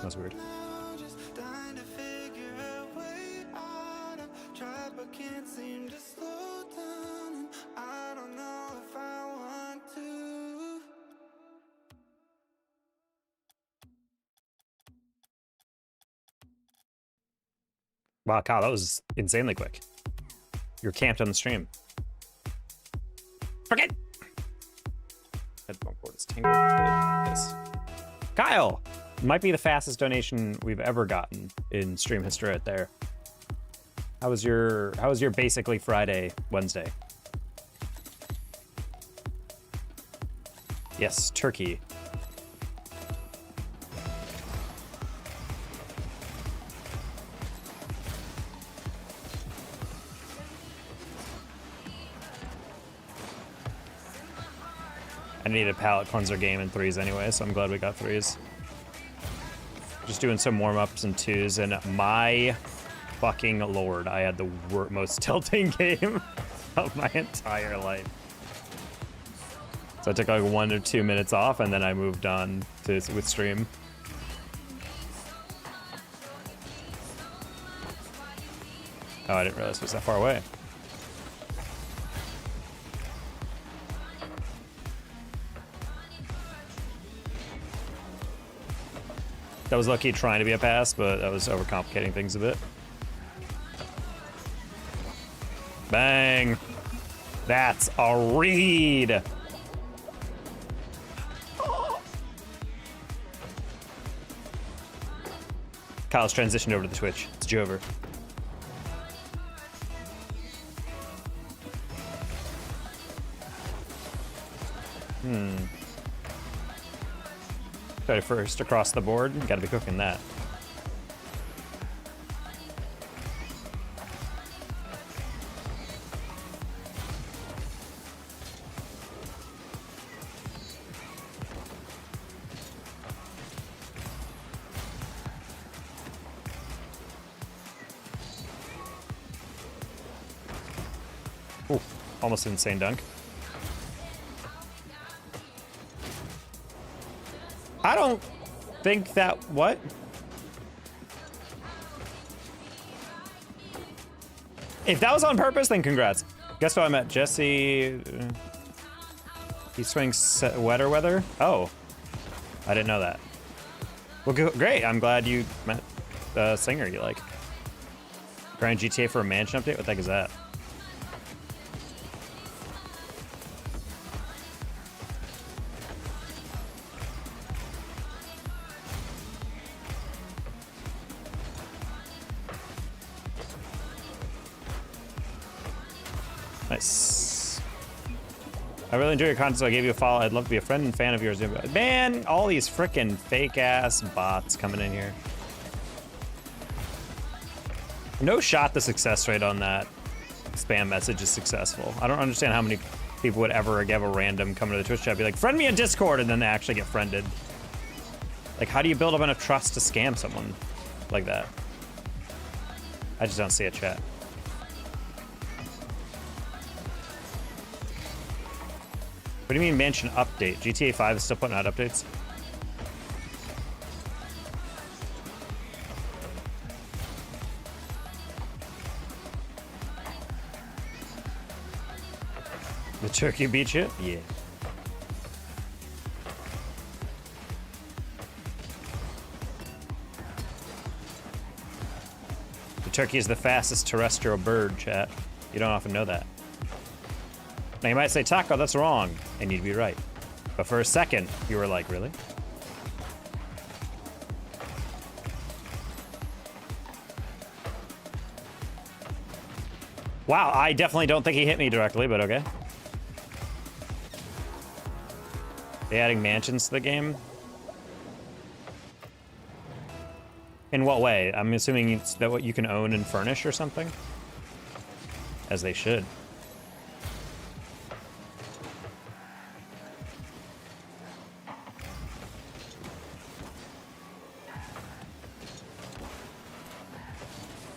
That's weird. Wow, Kyle, that was insanely quick. You're camped on the stream. Forget. Headphone cord is tangled. Yes. Kyle, might be the fastest donation we've ever gotten in stream history right there. How was your basically Friday, Wednesday? Yes, turkey. I need a palate cleanser game in 3s anyway, so I'm glad we got 3s. Just doing some warm-ups and 2s, and my fucking lord, I had the most tilting game of my entire life. So I took like 1 or 2 minutes off, and then I moved on with stream. Oh, I didn't realize it was that far away. That was lucky trying to be a pass, but that was overcomplicating things a bit. Bang! That's a read! Kyle's transitioned over to the Twitch. It's Jover. Try first across the board. Gotta be cooking that. Ooh, almost an insane dunk. I don't think that, what? If that was on purpose, then congrats. Guess what I met? Jesse. He swings wetter weather? Oh. I didn't know that. Well, great. I'm glad you met a singer you like. Grind GTA for a mansion update? What the heck is that? Nice. I really enjoy your content, so I gave you a follow. I'd love to be a friend and fan of yours. Man, all these frickin' fake-ass bots coming in here. No shot the success rate on that spam message is successful. I don't understand how many people would ever have a random come to the Twitch chat, be like, friend me on Discord, and then they actually get friended. Like, how do you build up enough trust to scam someone like that? I just don't see a chat. What do you mean mansion update? GTA 5 is still putting out updates? The turkey beat you? Yeah. The turkey is the fastest terrestrial bird, chat. You don't often know that. Now you might say, Taco, that's wrong, and you'd be right. But for a second, you were like, really? Wow, I definitely don't think he hit me directly, but okay. They adding mansions to the game? In what way? I'm assuming it's that what you can own and furnish or something? As they should.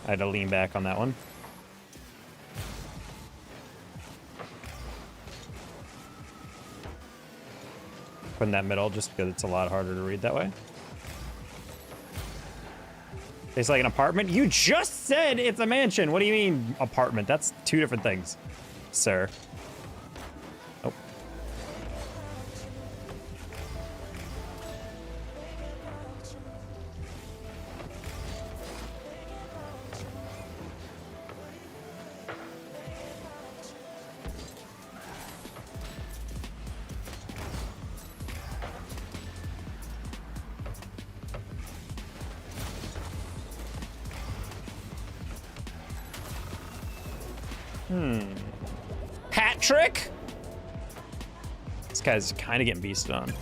I had to lean back on that one. put in that middle just because it's a lot harder to read that way. It's like an apartment? You just said it's a mansion. What do you mean apartment? That's two different things, sir. Oh. Patrick? This guy's kind of getting beasted on.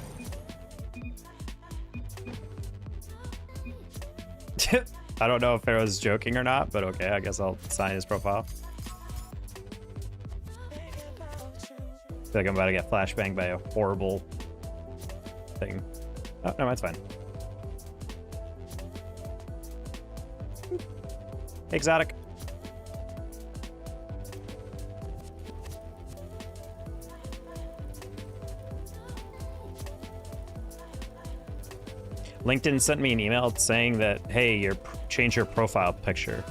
I don't know if Pharaoh's joking or not, but okay, I guess I'll sign his profile. I feel like I'm about to get flashbanged by a horrible thing. Oh, no, that's fine. Exotic. LinkedIn sent me an email saying that, hey, change your profile picture.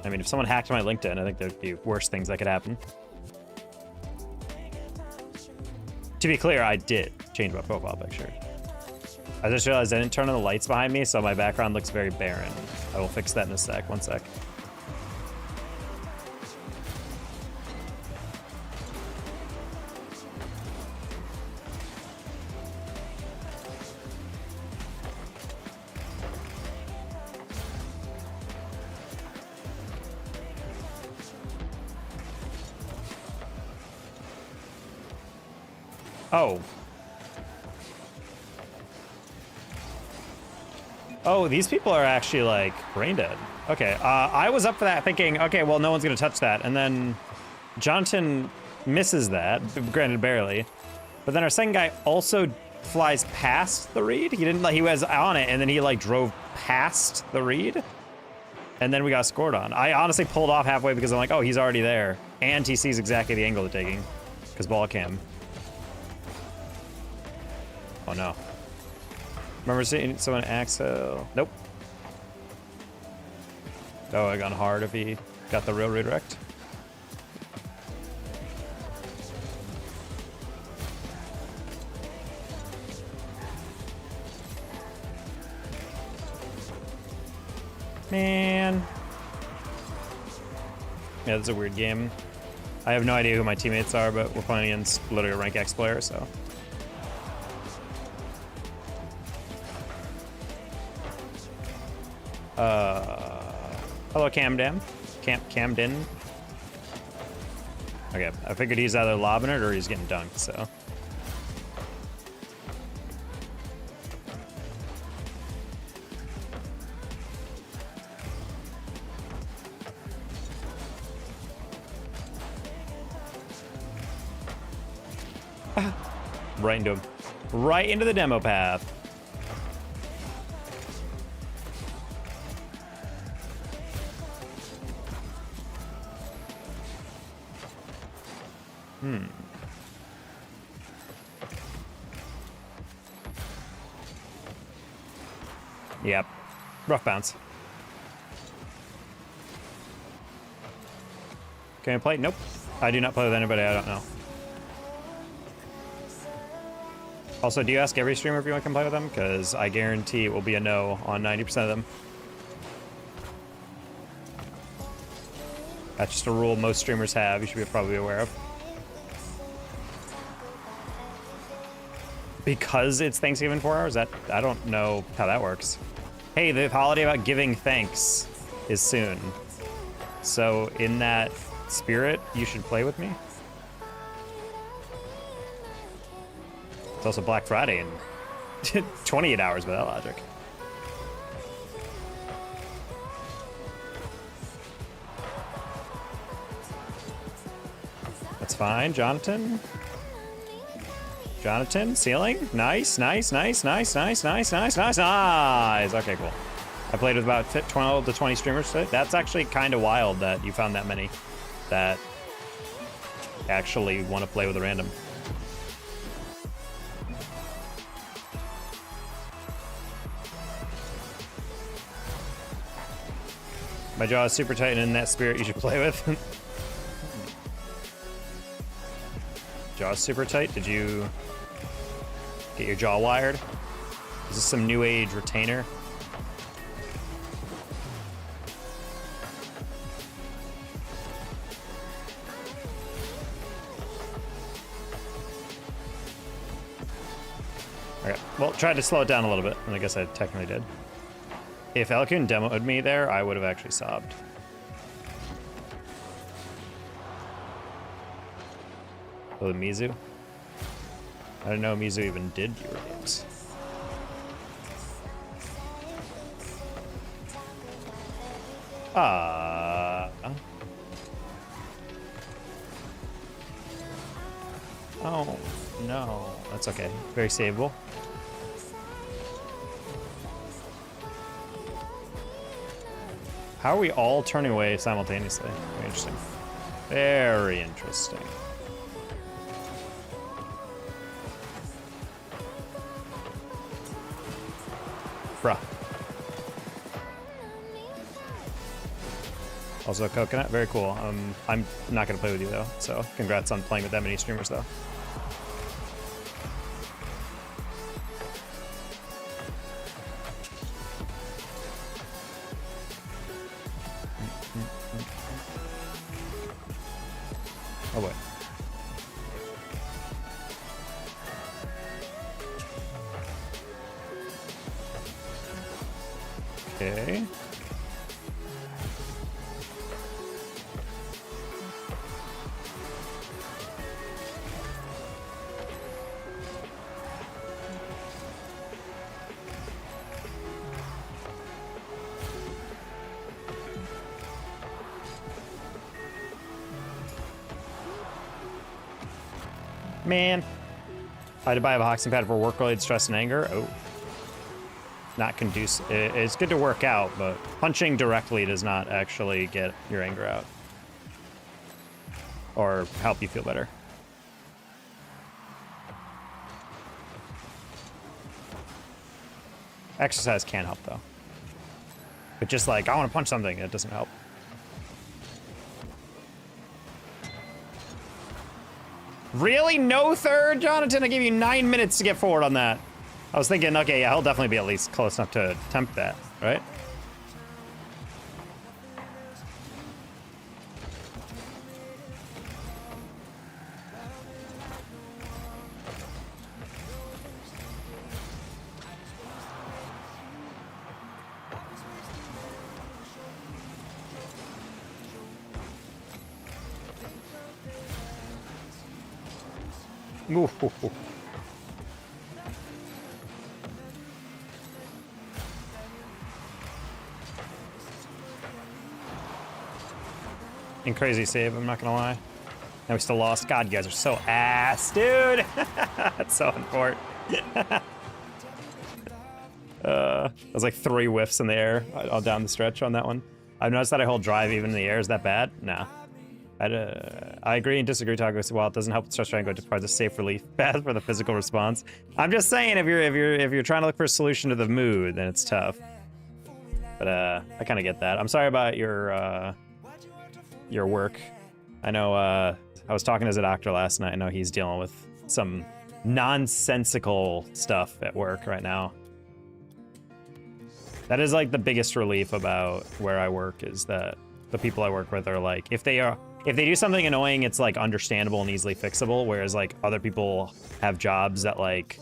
I mean, if someone hacked my LinkedIn, I think there'd be worse things that could happen. To be clear, I did change my profile picture. I just realized I didn't turn on the lights behind me, so my background looks very barren. I will fix that in a sec. One sec. Oh. Oh, these people are actually, like, brain dead. Okay, I was up for that thinking, okay, well, no one's gonna touch that. And then Jonathan misses that, granted barely. But then our second guy also flies past the read. He didn't, like, he was on it, and then he, like, drove past the read. And then we got scored on. I honestly pulled off halfway because I'm like, oh, he's already there. And he sees exactly the angle they're taking. Because ball cam. Oh no. Remember seeing someone Axel? Nope. Oh, I gone hard if he got the real redirect. Man. Yeah, this is a weird game. I have no idea who my teammates are, but we're playing against literally a rank X player, so. Hello, Camden. Camden. Okay, I figured he's either lobbing it or he's getting dunked, so. Right into him. Right into the demo path. Yep. Rough bounce. Can I play? Nope. I do not play with anybody I don't know. Also, do you ask every streamer if you want to come play with them? Because I guarantee it will be a no on 90% of them. That's just a rule most streamers have. You should be probably aware of. Because it's Thanksgiving 4 hours? That I don't know how that works. Hey, the holiday about giving thanks is soon. So in that spirit, you should play with me. It's also Black Friday in 28 hours by that logic. That's fine, Jonathan. Jonathan, ceiling. Nice, nice, nice, nice, nice, nice, nice, nice, nice. Okay, cool. I played with about 12 to 20 streamers today. That's actually kind of wild that you found that many that actually want to play with a random. My jaw is super tight, and in that spirit you should play with. Jaw's super tight? Did you get your jaw wired? Is this some new age retainer? Okay, well, tried to slow it down a little bit, and I guess I technically did. If Elkun demoed me there, I would have actually sobbed. Oh, the Mizu? I didn't know Mizu even did viewer games. Oh, no. That's okay. Very saveable. How are we all turning away simultaneously? Very interesting. Very interesting. Bruh. Also Coconut, very cool. I'm not gonna play with you though, so congrats on playing with that many streamers though. Oh boy. Okay. Man. I had to buy a boxing pad for work-related stress and anger. Oh. Not conducive. It's good to work out, but punching directly does not actually get your anger out. Or help you feel better. Exercise can help, though. But just like, I want to punch something, it doesn't help. Really? No third, Jonathan? I gave you 9 minutes to get forward on that. I was thinking, okay, yeah, he'll definitely be at least close enough to tempt that, right? Ooh. And crazy save, I'm not gonna lie. And we still lost. God, you guys are so ass, dude. That's so important. That was like 3 whiffs in the air all down the stretch on that one. I've noticed that I hold drive even in the air. Is that bad? Nah. I agree and disagree, Taco. While it doesn't help with stress triangle, it provides a safe relief path for the physical response. I'm just saying, if you're trying to look for a solution to the mood, then it's tough. But I kind of get that. I'm sorry about your work. I know I was talking to the doctor last night. I know he's dealing with some nonsensical stuff at work right now. That is like the biggest relief about where I work, is that the people I work with are like, if they do something annoying, it's like understandable and easily fixable, whereas like other people have jobs that like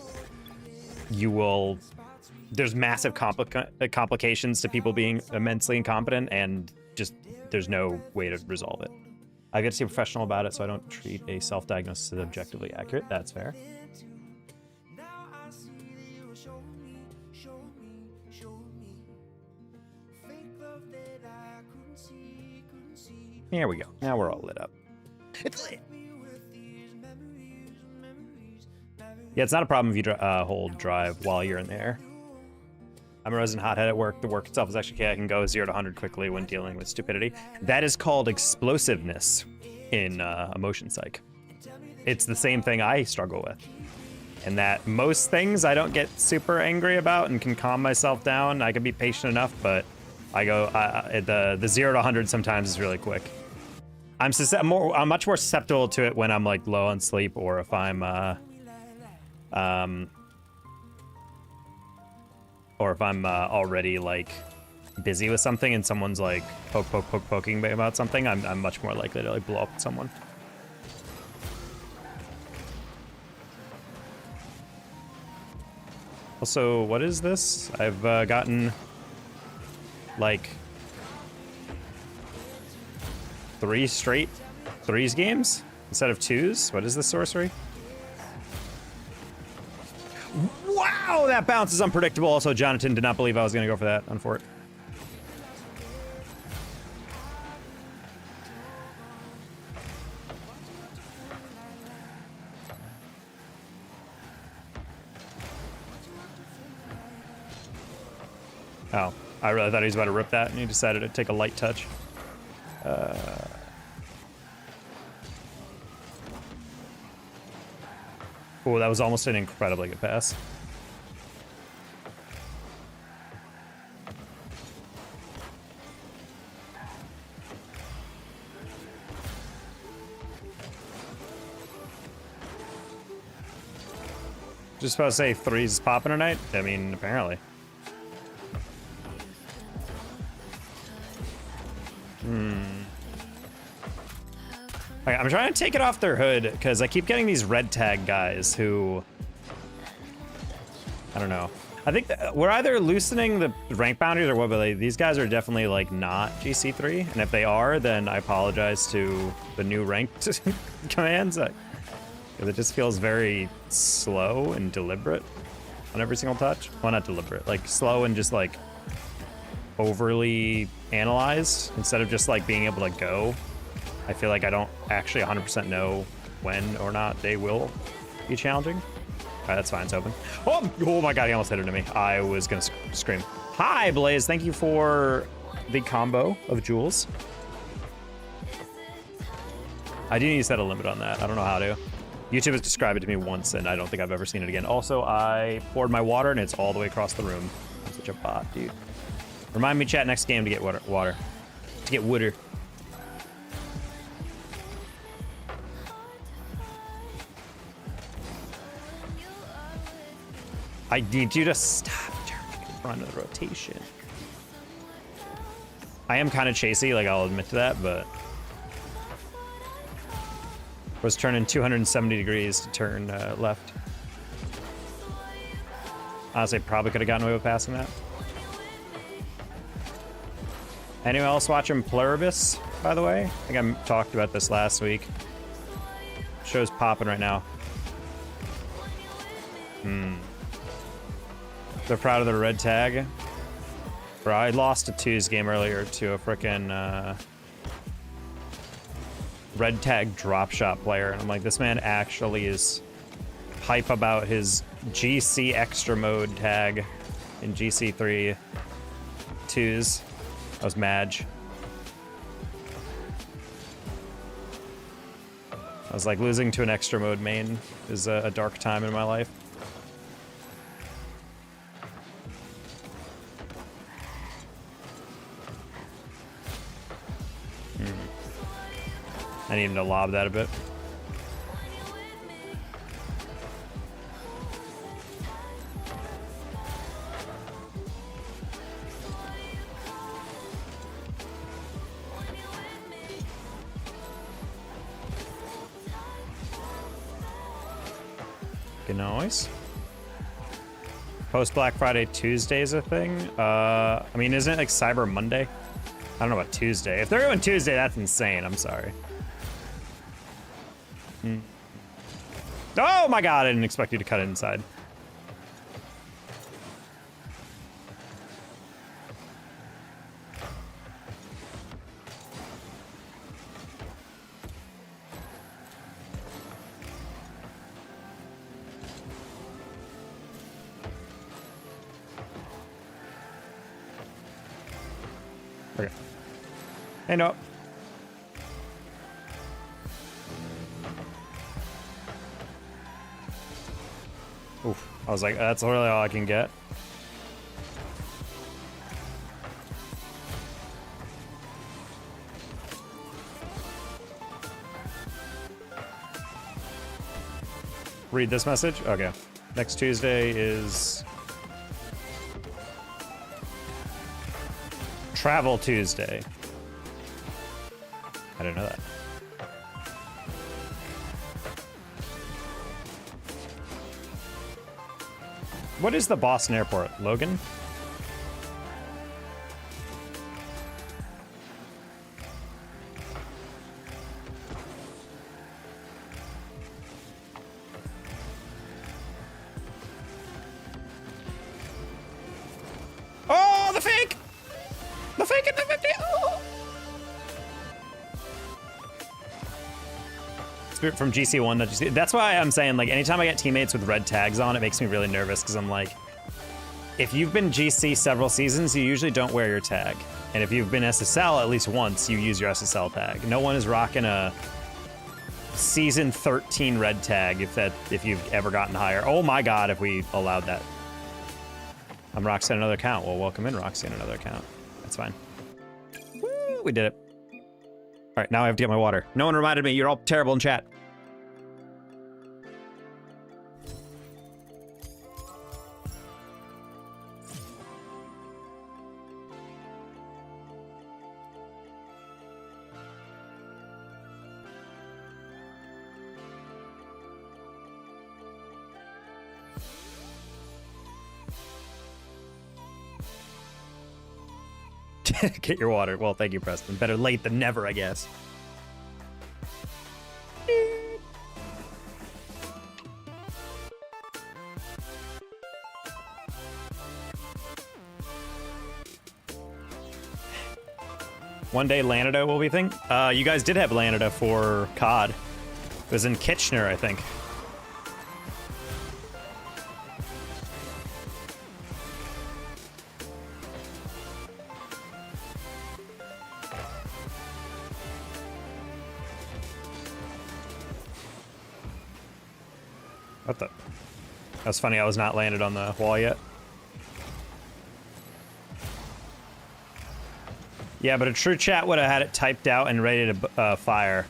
there's massive complications to people being immensely incompetent, and just there's no way to resolve it. I get to be professional about it, so I don't treat a self-diagnosis as objectively accurate. That's fair. Here we go. Now we're all lit up. It's lit. Yeah, it's not a problem if you hold drive while you're in the air. I'm a resident hothead at work. The work itself is actually okay. I can go 0 to 100 quickly when dealing with stupidity. That is called explosiveness in emotion psych. It's the same thing I struggle with. And that most things I don't get super angry about and can calm myself down. I can be patient enough, but I go the 0 to 100 sometimes is really quick. I'm much more susceptible to it when I'm like low on sleep, or if I'm already like busy with something and someone's like poking me about something. I'm much more likely to like blow up someone. Also, what is this? I've gotten like 3 straight 3s games instead of 2s. What is this sorcery? Wow, that bounce is unpredictable. Also, Jonathan did not believe I was going to go for that on fort. Oh, I really thought he was about to rip that, and he decided to take a light touch. Oh, that was almost an incredibly good pass. Just about to say 3's popping tonight? I mean, apparently. Okay, I'm trying to take it off their hood because I keep getting these red tag guys who, I don't know. I think we're either loosening the rank boundaries or what, but like, these guys are definitely like not GC3. And if they are, then I apologize to the new ranked commands. Because it just feels very slow and deliberate on every single touch. Well, not deliberate, like slow and just like overly analyzed instead of just like being able to go. I feel like I don't actually 100% know when or not they will be challenging. All right, that's fine, it's open. Oh my God, he almost hit it to me. I was gonna scream. Hi, Blaze, thank you for the combo of jewels. I do need to set a limit on that. I don't know how to. YouTube has described it to me once, and I don't think I've ever seen it again. Also, I poured my water, and it's all the way across the room. I'm such a bot, dude. Remind me, chat, next game to get water. To get water. I need you to stop turning in front of the rotation. I am kind of chasey, like I'll admit to that, but was turning 270 degrees to turn left. Honestly, probably could have gotten away with passing that. Anyone else watching Pluribus, by the way? I think I talked about this last week. Show's popping right now. They're proud of their red tag. Bro, I lost a 2's game earlier to a frickin' red tag drop shot player, and I'm like, this man actually is hype about his GC extra mode tag in GC3 2's. That was Madge. I was like, losing to an extra mode main is a dark time in my life. I need him to lob that a bit. Good noise. Post Black Friday Tuesday is a thing. I mean, isn't it like Cyber Monday? I don't know about Tuesday. If they're doing Tuesday, that's insane. I'm sorry. Oh my God, I didn't expect you to cut it inside. Okay. Hey, no. Oof. I was like, that's really all I can get. read this message? Okay. Next Tuesday is Travel Tuesday. I didn't know that. What is the Boston airport? Logan? Oh, the fake! The fake at the 50! Oh. Spirit from GC1. That's why I'm saying, like, anytime I get teammates with red tags on, it makes me really nervous, because I'm like, if you've been GC several seasons, you usually don't wear your tag. And if you've been SSL at least once, you use your SSL tag. No one is rocking a season 13 red tag if you've ever gotten higher. Oh my god, if we allowed that. I'm Roxy on another account. Well, welcome in, Roxy on another account. That's fine. Woo, we did it. All right, now I have to get my water. No one reminded me. You're all terrible in chat. Get your water. Well, thank you, Preston. Better late than never, I guess. One day Lanada will be a thing. You guys did have Lanada for COD. It was in Kitchener, I think. What the? That was funny, I was not landed on the wall yet. Yeah, but a true chat would have had it typed out and ready to fire.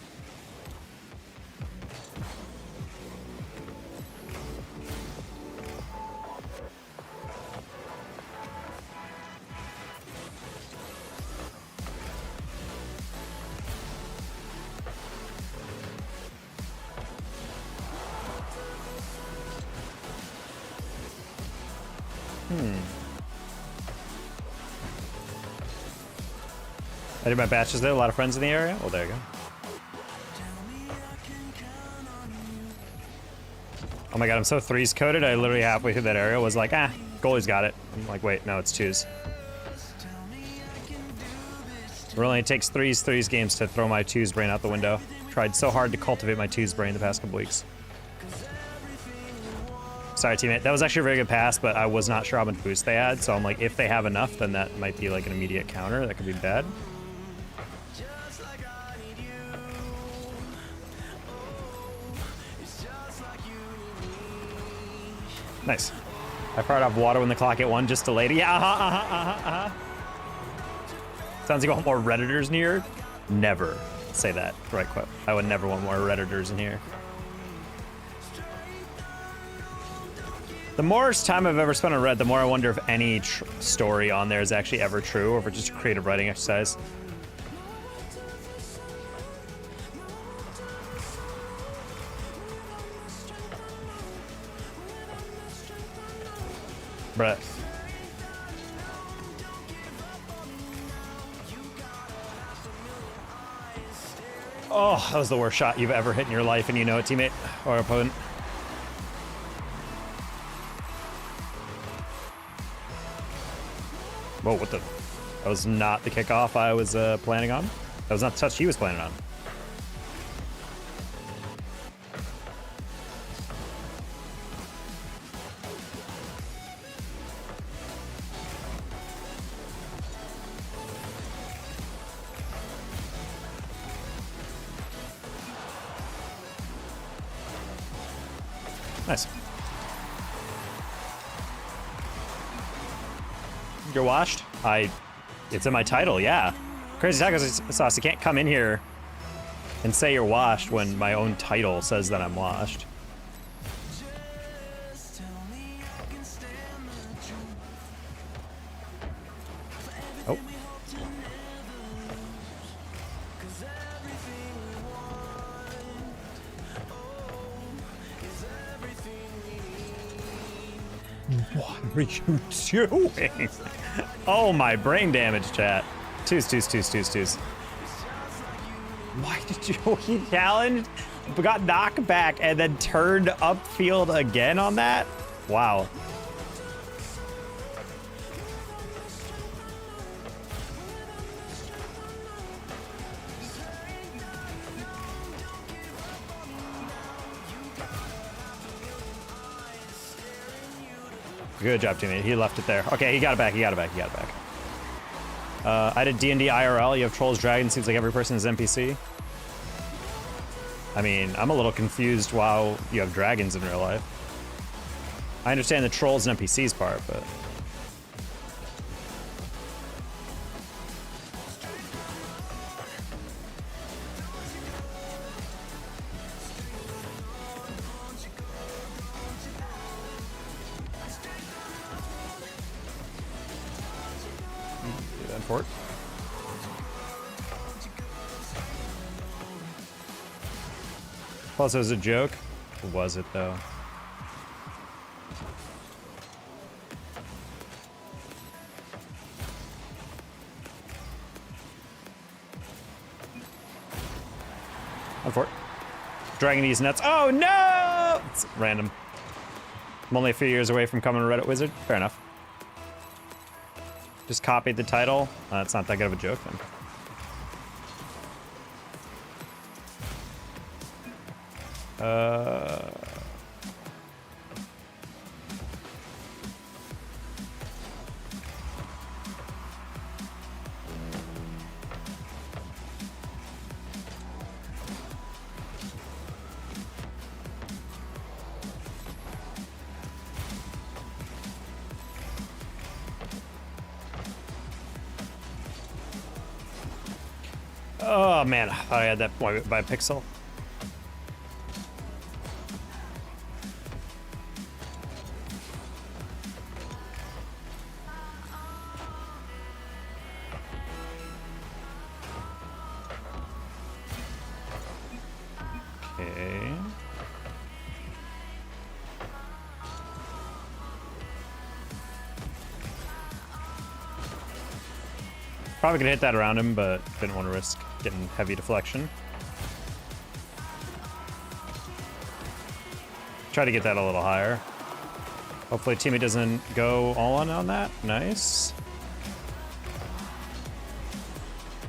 I did my batches there, a lot of friends in the area. Well, there you go. Oh my god, I'm so threes coded. I literally halfway through that area was like, ah, goalie's got it. I'm like, wait, no, it's twos. It only takes threes games to throw my twos brain out the window. Tried so hard to cultivate my twos brain the past couple weeks. Sorry, teammate. That was actually a very good pass, but I was not sure how much boost they had. So I'm like, if they have enough, then that might be like an immediate counter. That could be bad. Nice. I fired off water when the clock hit 1 just delayed it. Yeah, Sounds like you want more Redditors near. Never say that. Right quote. I would never want more Redditors in here. The more time I've ever spent on Reddit, the more I wonder if any story on there is actually ever true, or if it's just a creative writing exercise. Bruh. Oh, that was the worst shot you've ever hit in your life, and you know it, teammate or opponent. Whoa, what the? That was not the kickoff I was planning on. That was not the touch he was planning on. Nice. You're washed? It's in my title, yeah. Crazy Taco Sauce, you can't come in here and say you're washed when my own title says that I'm washed. Oh. What are you doing? Oh, my brain damage, chat. Twos. Why did you... He challenged, got knocked back, and then turned upfield again on that? Wow. Good job, teammate. He left it there. Okay, he got it back. I did D&D IRL. You have trolls, dragons. Seems like every person is NPC. I mean, I'm a little confused why you have dragons in real life. I understand the trolls and NPCs part, but... Fort. Plus, it was a joke. Was it, though? On Fort. Dragging these nuts. Oh, no! It's random. I'm only a few years away from coming a Reddit wizard. Fair enough. Just copied the title. It's not that good of a joke, then. Oh man, I thought I had that by a pixel. Okay. Probably could hit that around him, but didn't want to risk getting heavy deflection. Try to get that a little higher. Hopefully teammate doesn't go all on that. Nice.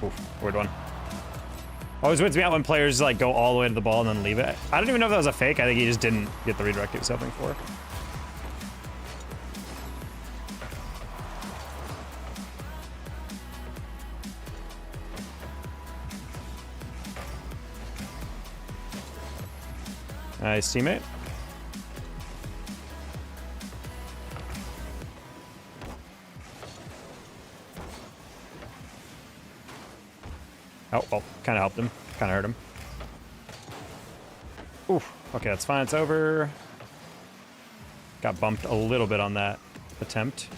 Oof, weird one. Always wins me out when players like go all the way to the ball and then leave it. I don't even know if that was a fake. I think he just didn't get the redirect he was hoping for. Nice teammate. Oh, well, kind of helped him. Kind of hurt him. Oof. Okay, that's fine. It's over. Got bumped a little bit on that attempt.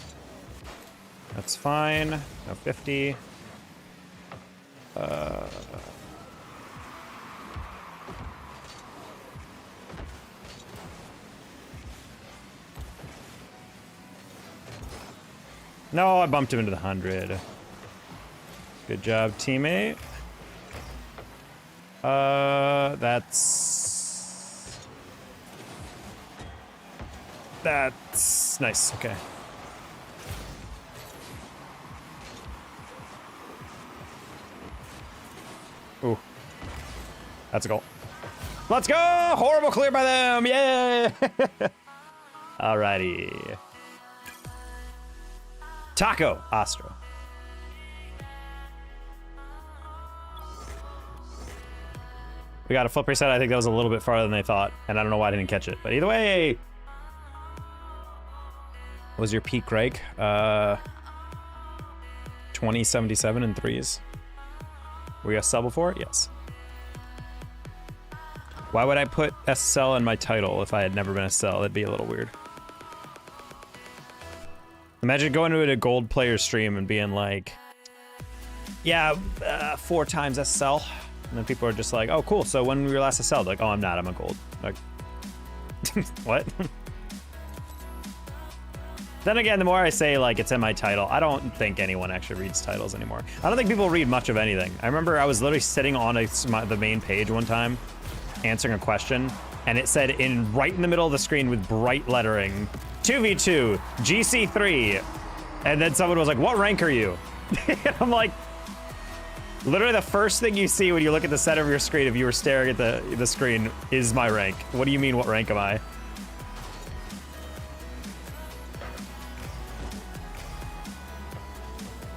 That's fine. No 50. No, I bumped him into the 100. Good job, teammate. That's nice. Okay. Ooh. That's a goal. Let's go! Horrible clear by them! Yay! Alrighty. Taco Astro. We got a flip reset. I think that was a little bit farther than they thought, and I don't know why I didn't catch it. But either way, what was your peak, Greg? 2077 in threes. Were you a sub before? Yes. Why would I put SSL in my title if I had never been a SSL? That'd be a little weird. Imagine going to a gold player stream and being like, yeah, 4 times SSL. And then people are just like, oh, cool. So when we were last SSL, like, oh, I'm not. I'm a gold. Like, what? Then again, the more I say, like, it's in my title, I don't think anyone actually reads titles anymore. I don't think people read much of anything. I remember I was literally sitting on the main page one time, answering a question, and it said right in the middle of the screen with bright lettering, 2v2, GC3. And then someone was like, what rank are you? And I'm like, literally the first thing you see when you look at the center of your screen, if you were staring at the screen, is my rank. What do you mean, what rank am I?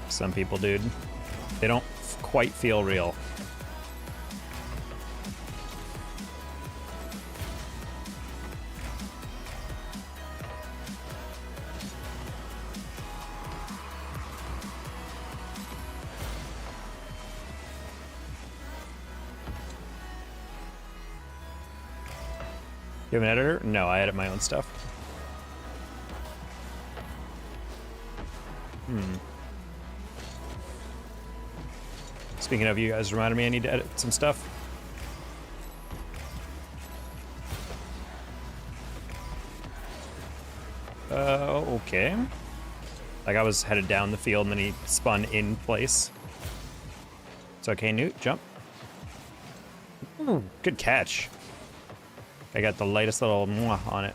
Some people, dude, they don't quite feel real. You have an editor? No, I edit my own stuff. Speaking of, you guys reminded me I need to edit some stuff. Okay. Like I was headed down the field and then he spun in place. It's okay, Newt, jump. Ooh, good catch. I got the lightest little mwah on it.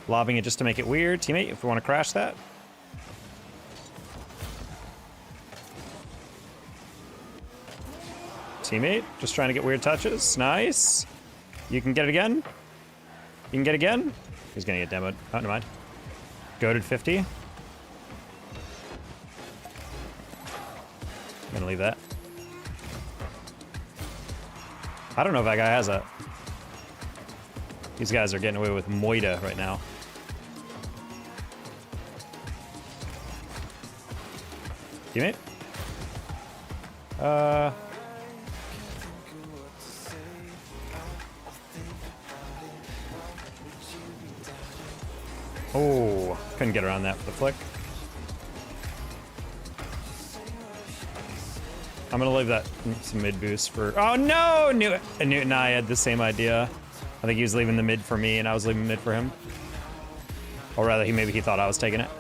Lobbing it just to make it weird. Teammate, if we want to crash that. Teammate, just trying to get weird touches. Nice. You can get it again. You can get it again. He's gonna get demoed. Oh, never mind. Goated 50. I'm gonna leave that. I don't know if that guy has that. These guys are getting away with Moida right now. Teammate? Oh, couldn't get around that with the flick. I'm gonna leave that some mid boost for. Oh no! Newt and I had the same idea. I think he was leaving the mid for me, and I was leaving mid for him. Or rather, maybe he thought I was taking it.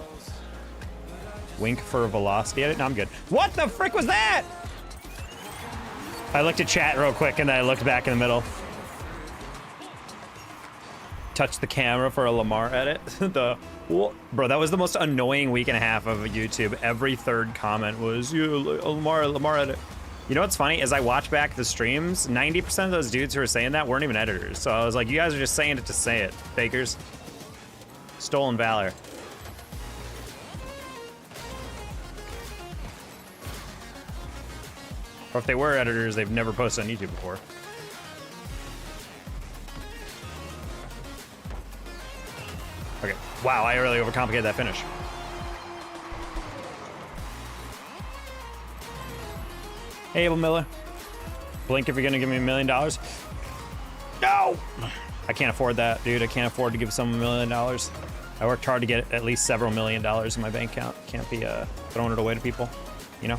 Wink for velocity edit. No, I'm good. What the frick was that? I looked at chat real quick, and then I looked back in the middle. Touch the camera for a Lamar edit. Bro, that was the most annoying week and a half of YouTube. Every third comment was, yeah, Lamar edit. You know what's funny? As I watch back the streams, 90% of those dudes who were saying that weren't even editors. So I was like, you guys are just saying it to say it, fakers. Stolen valor. Or if they were editors, they've never posted on YouTube before. Okay. Wow, I really overcomplicated that finish. Hey, Abel Miller. Blink if you're gonna give me $1 million. No! I can't afford that, dude. I can't afford to give someone $1 million. I worked hard to get at least several $1 million in my bank account. Can't be throwing it away to people, you know?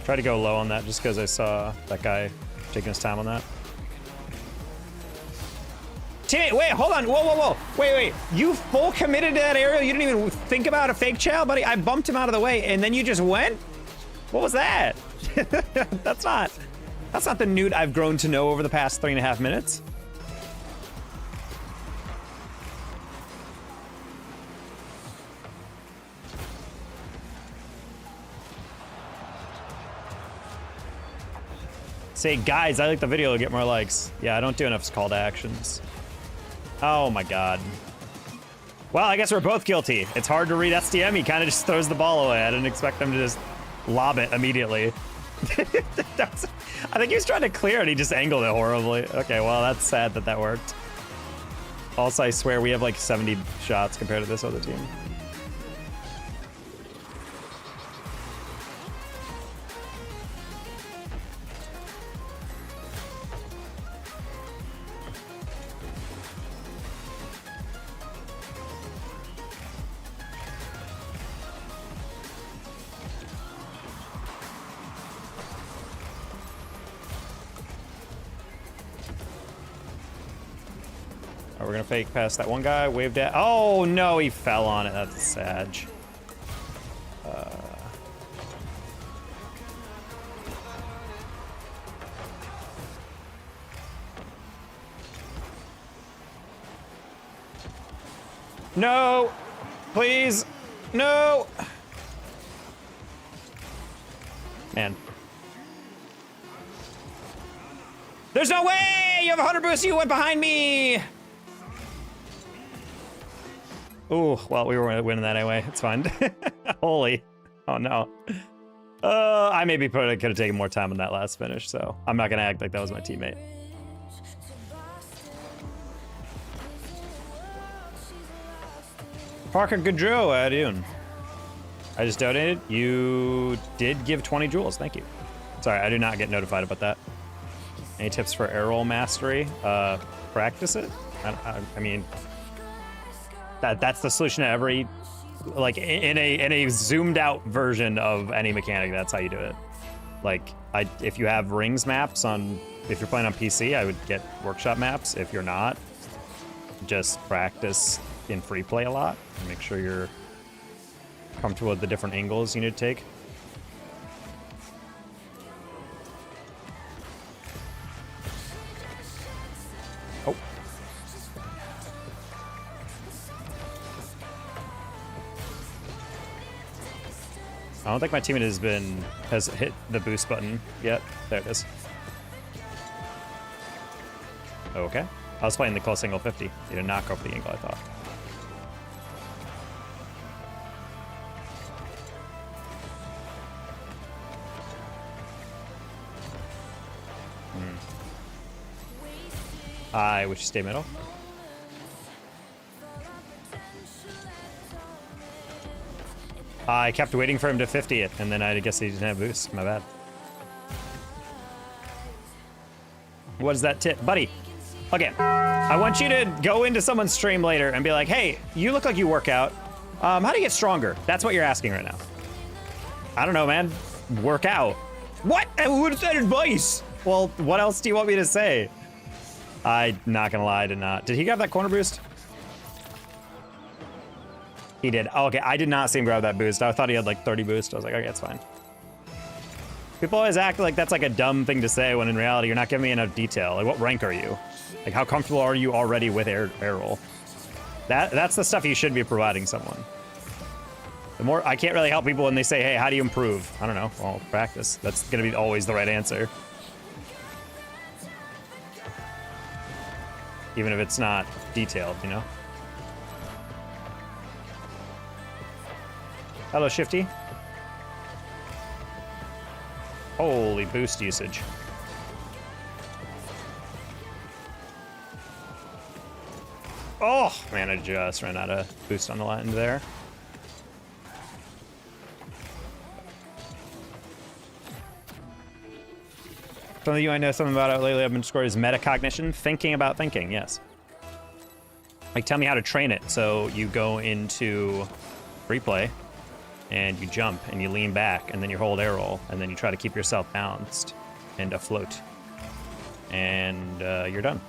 Try to go low on that just because I saw that guy taking his time on that. Teammate, wait, hold on. Whoa, whoa, whoa. Wait. You full committed to that aerial? You didn't even think about a fake chow, buddy? I bumped him out of the way and then you just went? What was that? That's not the Newt I've grown to know over the past 3.5 minutes. Say, guys, I like the video to get more likes. Yeah, I don't do enough call to actions. Oh my god. Well, I guess we're both guilty. It's hard to read STM. He kind of just throws the ball away. I didn't expect him to just lob it immediately. I think he was trying to clear it. He just angled it horribly. Okay, well, that's sad that that worked. Also, I swear we have like 70 shots compared to this other team. We're gonna fake past that one guy, waved at. Oh no, he fell on it. That's sad. No, please, no. Man. There's no way! You have 100 boost, you went behind me! Ooh, well, we were winning that anyway. It's fine. Holy. Oh, no. I maybe probably could have taken more time on that last finish, so I'm not going to act like that was my teammate. Parker Goodrow, how you doing? I just donated. You did give 20 joules. Thank you. Sorry, I do not get notified about that. Any tips for air roll mastery? Practice it. I mean, that's the solution to every, like in a zoomed out version of any mechanic. That's how you do it. Like if you have rings maps on, if you're playing on PC, I would get workshop maps. If you're not, just practice in free play a lot and make sure you're comfortable with the different angles you need to take. Oh. I don't think my teammate has hit the boost button yet. There it is. Okay. I was playing the close angle 50. You did not go for the angle, I thought. I wish you stay middle. I kept waiting for him to 50 it, and then I guess he didn't have boost. My bad. What is that tip? Buddy, okay. I want you to go into someone's stream later and be like, hey, you look like you work out. How do you get stronger? That's what you're asking right now. I don't know, man. Work out. What? What is that advice? Well, what else do you want me to say? I'm not gonna lie, I did not. Did he grab that corner boost? He did. Oh, okay, I did not see him grab that boost. I thought he had like 30 boost. I was like, okay, it's fine. People always act like that's like a dumb thing to say when in reality you're not giving me enough detail. Like, what rank are you? Like, how comfortable are you already with air roll? That's the stuff you should be providing someone. The more, I can't really help people when they say, hey, how do you improve? I don't know. Well, practice. That's gonna be always the right answer. Even if it's not detailed, you know? Hello, Shifty. Holy boost usage. Oh, man, I just ran out of boost on the line there. Some of you I know something about it lately I've been scoring is metacognition, thinking about thinking, yes. Like, tell me how to train it. So you go into free play, and you jump, and you lean back, and then you hold air roll, and then you try to keep yourself balanced and afloat. And you're done.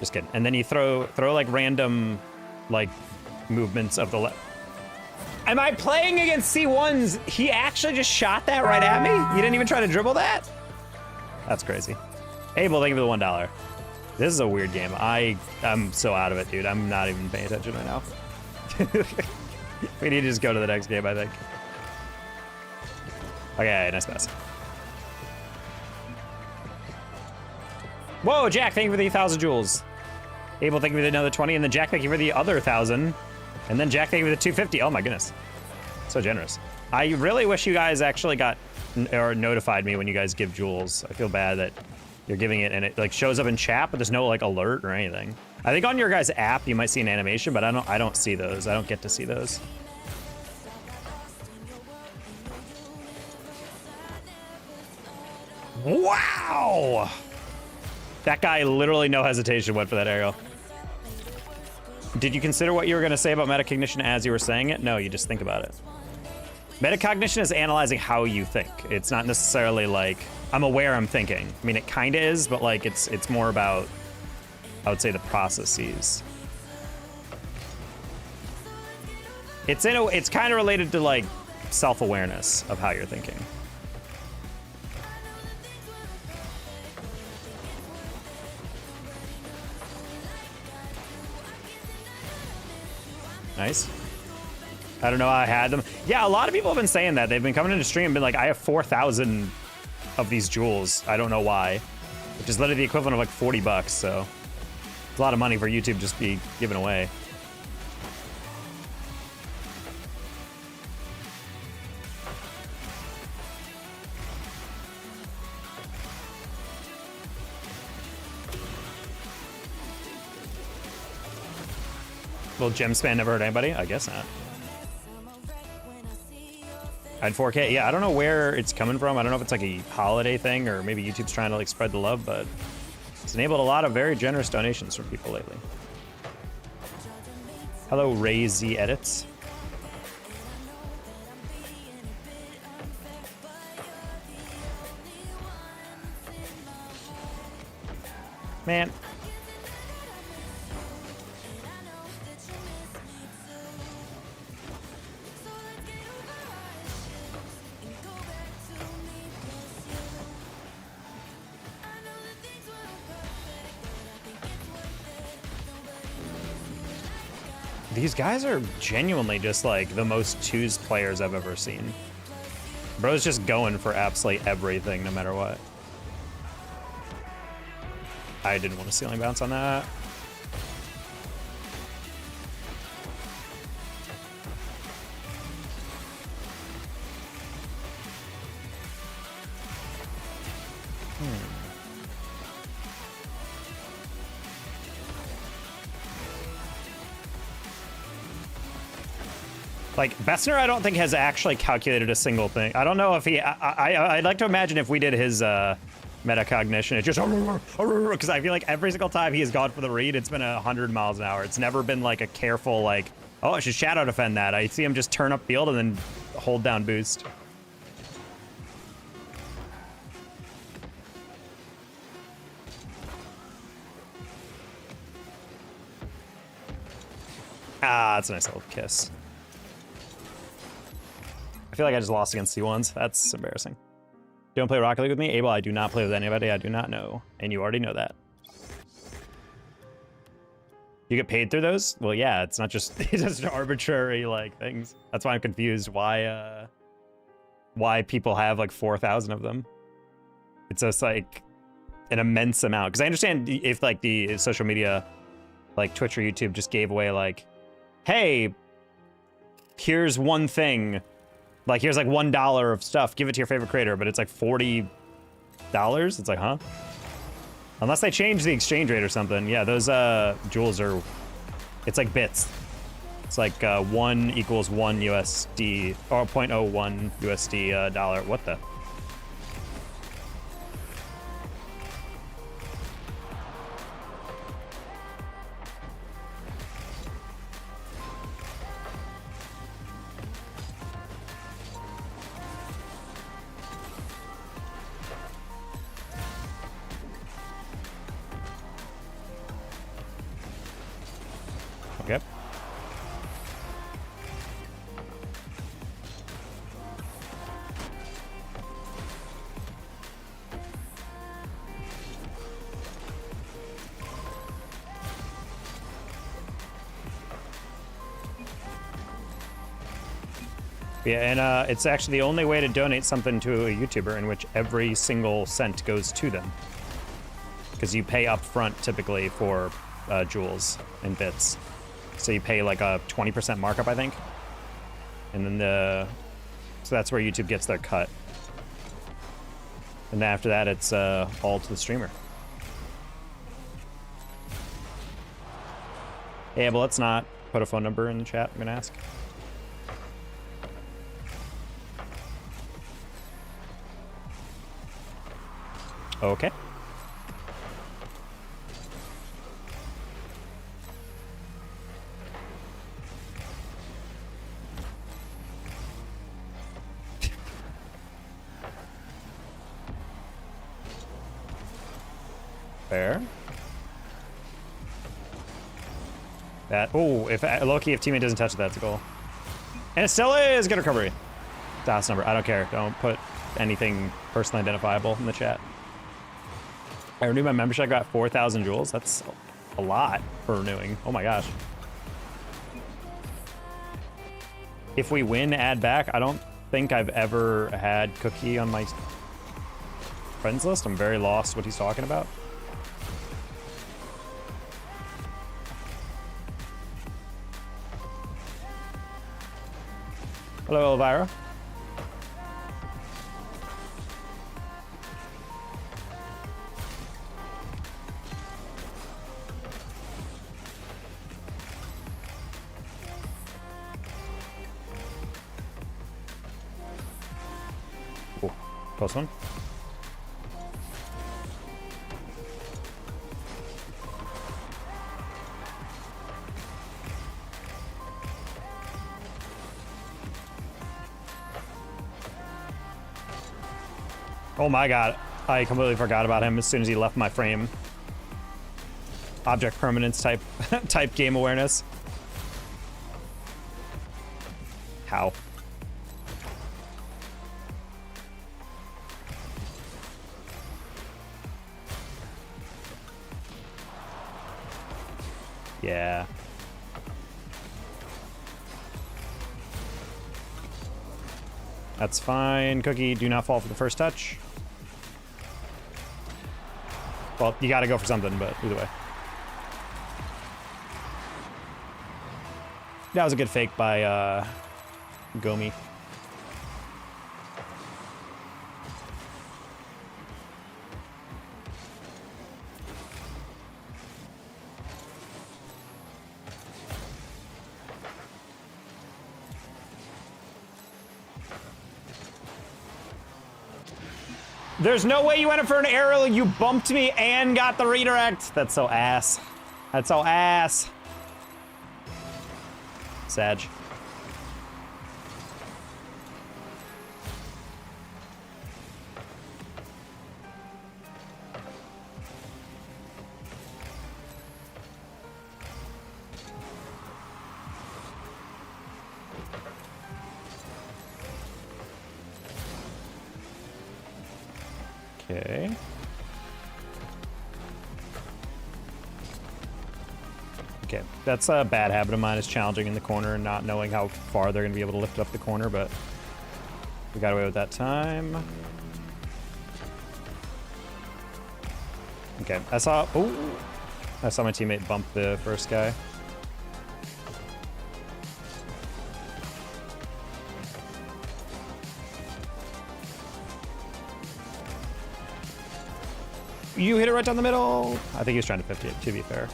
Just kidding. And then you throw like random, like, movements of the left. Am I playing against C1s? He actually just shot that right at me? You didn't even try to dribble that? That's crazy. Abel, thank you for the $1. This is a weird game. I'm so out of it, dude. I'm not even paying attention right now. We need to just go to the next game, I think. Okay, nice pass. Whoa, Jack, thank you for the 1,000 jewels. Abel, thank you for the another 20, and then Jack, thank you for the other 1,000. And then Jack, thank you for the 250. Oh my goodness. So generous. I really wish you guys actually got or notified me when you guys give jewels. I feel bad that you're giving it and it like shows up in chat, but there's no like alert or anything. I think on your guys' app you might see an animation, but I don't see those. I don't get to see those. Wow! That guy literally no hesitation went for that arrow. Did you consider what you were gonna say about metacognition as you were saying it? No, you just think about it. Metacognition is analyzing how you think. It's not necessarily like, I'm aware I'm thinking. I mean, it kinda is, but like it's more about, I would say, the processes. It's kind of related to like self-awareness of how you're thinking. Nice. I don't know how I had them. Yeah, a lot of people have been saying that. They've been coming into stream and been like, I have 4,000 of these jewels. I don't know why. Which is literally the equivalent of like 40 bucks, so. It's a lot of money for YouTube just be given away. Will gem spam never hurt anybody? I guess not. I had 4K. Yeah, I don't know where it's coming from. I don't know if it's like a holiday thing or maybe YouTube's trying to like spread the love, but it's enabled a lot of very generous donations from people lately. Hello, Ray Z Edits. Man. These guys are genuinely just like the most twos players I've ever seen. Bro's just going for absolutely everything, no matter what. I didn't want a ceiling bounce on that. Like, Bessner, I don't think has actually calculated a single thing. I don't know if he... I'd like to imagine if we did his metacognition, it's just... Because I feel like every single time he has gone for the read, it's been 100 miles an hour. It's never been, like, a careful, like, oh, I should shadow defend that. I see him just turn up field and then hold down boost. Ah, that's a nice little kiss. I feel like I just lost against C1s. That's embarrassing. Don't play Rocket League with me? Abel, I do not play with anybody I do not know. And you already know that. You get paid through those? Well, yeah, it's not just, it's just arbitrary, like, things. That's why I'm confused why people have, like, 4,000 of them. It's just, like, an immense amount. Because I understand if, like, the social media, like, Twitch or YouTube just gave away, like, hey, here's one thing. Like, here's like $1 of stuff. Give it to your favorite creator, but it's like $40. It's like, huh? Unless they change the exchange rate or something. Yeah, those jewels are, it's like bits. It's like 1 equals 1 USD, or 0.01 USD dollar. What the? Okay. Yeah, and it's actually the only way to donate something to a YouTuber in which every single cent goes to them. because you pay up front typically for jewels and bits. So you pay like a 20% markup, I think. And then so that's where YouTube gets their cut. And after that, it's all to the streamer. Yeah, but let's not put a phone number in the chat, I'm gonna ask. Okay. Fair. That, oh, if low-key, if teammate doesn't touch it, that's a goal. And it still is good recovery. DOS number, I don't care. Don't put anything personally identifiable in the chat. I renewed my membership, I got 4,000 jewels. That's a lot for renewing. Oh my gosh. If we win, add back. I don't think I've ever had Cookie on my friends list. I'm very lost what he's talking about. Hello, Elvira. Oh, close one. Oh my god, I completely forgot about him as soon as he left my frame. Object permanence type type game awareness. How? Yeah. That's fine. Cookie, do not fall for the first touch. Well, you gotta go for something, but either way. That was a good fake by Gomi. There's no way you went in for an aerial, you bumped me and got the redirect. That's so ass. That's so ass. Sag. Okay. Okay, that's a bad habit of mine, is challenging in the corner and not knowing how far they're going to be able to lift up the corner, but we got away with that time. Okay, I saw my teammate bump the first guy. You hit it right down the middle. I think he was trying to 50 it, to be fair.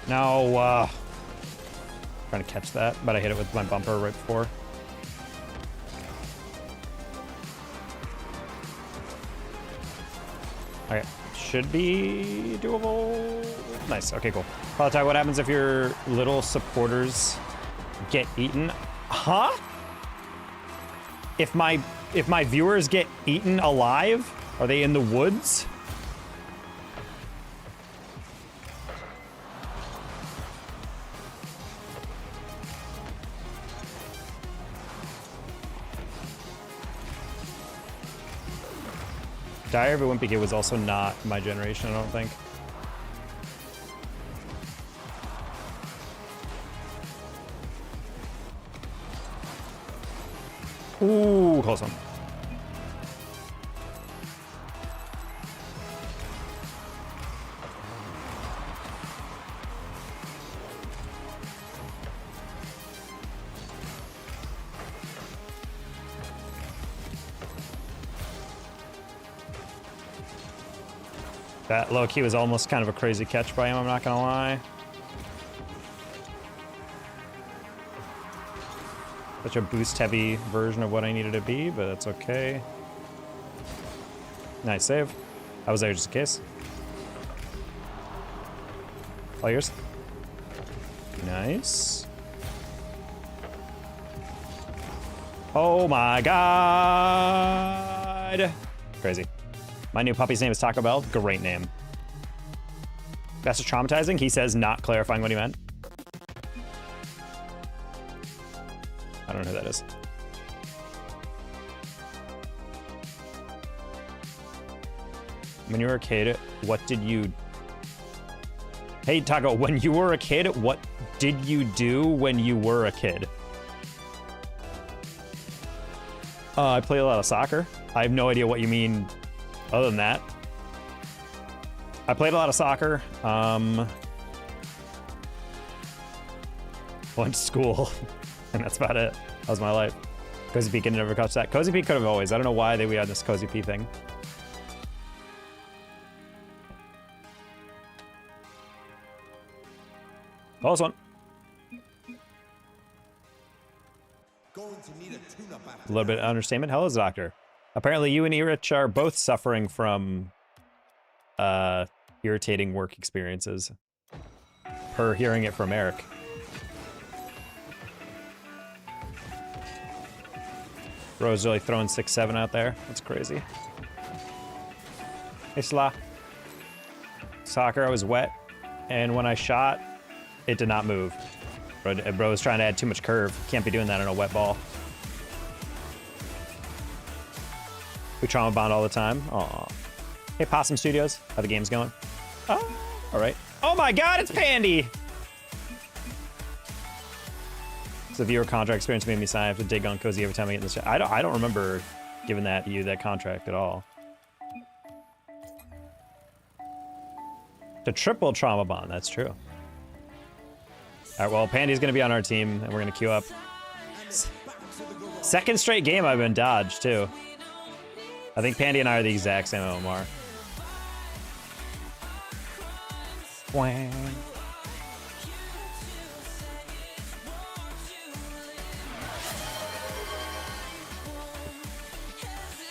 No, trying to catch that, but I hit it with my bumper right before. Okay, should be doable. Nice, okay, cool. Palatine, what happens if your little supporters get eaten? Huh? If my viewers get eaten alive, are they in the woods? Dire of a Wimpy Kid was also not my generation, I don't think. Ooh, close one. That low key was almost kind of a crazy catch by him, I'm not gonna lie. Such a boost-heavy version of what I needed to be, but that's okay. Nice save. I was there just in case. All yours. Nice. Oh my god! Crazy. My new puppy's name is Taco Bell. Great name. That's traumatizing. He says, not clarifying what he meant. I don't know who that is. When you were a kid, what did you... Hey, Taco, when you were a kid, what did you do when you were a kid? I play a lot of soccer. I have no idea what you mean other than that. I played a lot of soccer. Went to school, and that's about it. That was my life. Cozy P can never catch that. Cozy P could have always. I don't know why we had this Cozy P thing. Close one. A little bit of understatement. Hello, Doctor. Apparently you and Erich are both suffering from irritating work experiences. Per hearing it from Eric. Bro's really throwing 6-7 out there. That's crazy. Hey, Sla. Soccer, I was wet, and when I shot, it did not move. Bro was trying to add too much curve. Can't be doing that on a wet ball. We trauma bond all the time. Aw. Hey, Possum Studios. How the game's going? Oh, all right. Oh my God, it's Pandy! So the viewer contract experience made me sign. I have to dig on Cozy every time I get in this. I don't remember giving you that contract at all. To triple trauma bond, that's true. All right, well, Pandy's gonna be on our team, and we're gonna queue up. Second straight game I've been dodged, too. I think Pandy and I are the exact same OMR. Wang.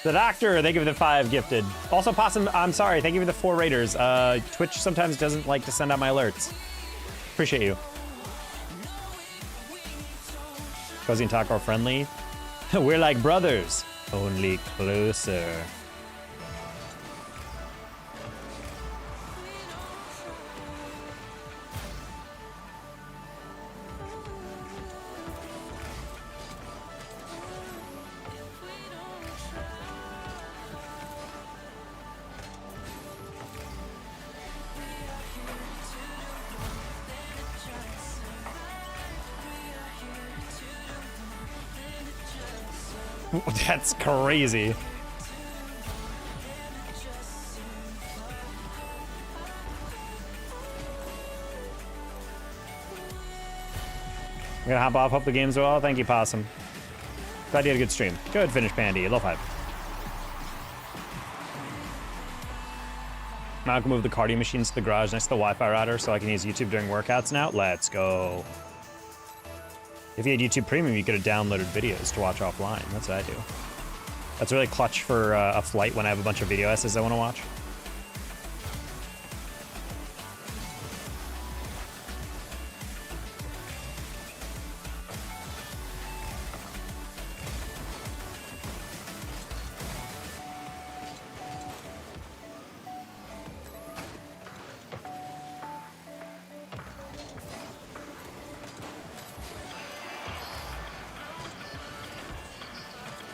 The Doctor, thank you for the 5 gifted. Also, Possum, I'm sorry, thank you for the 4 raiders. Twitch sometimes doesn't like to send out my alerts. Appreciate you. Cozy and Taco are friendly. We're like brothers, only closer. That's crazy. I'm gonna hop off. Hope the game's well. Thank you, Possum. Glad you had a good stream. Good finish, Pandy. Low 5. Now I can move the cardio machines to the garage next to the Wi-Fi router so I can use YouTube during workouts now. Let's go. If you had YouTube Premium, you could have downloaded videos to watch offline. That's what I do. That's really clutch for a flight when I have a bunch of video essays I want to watch.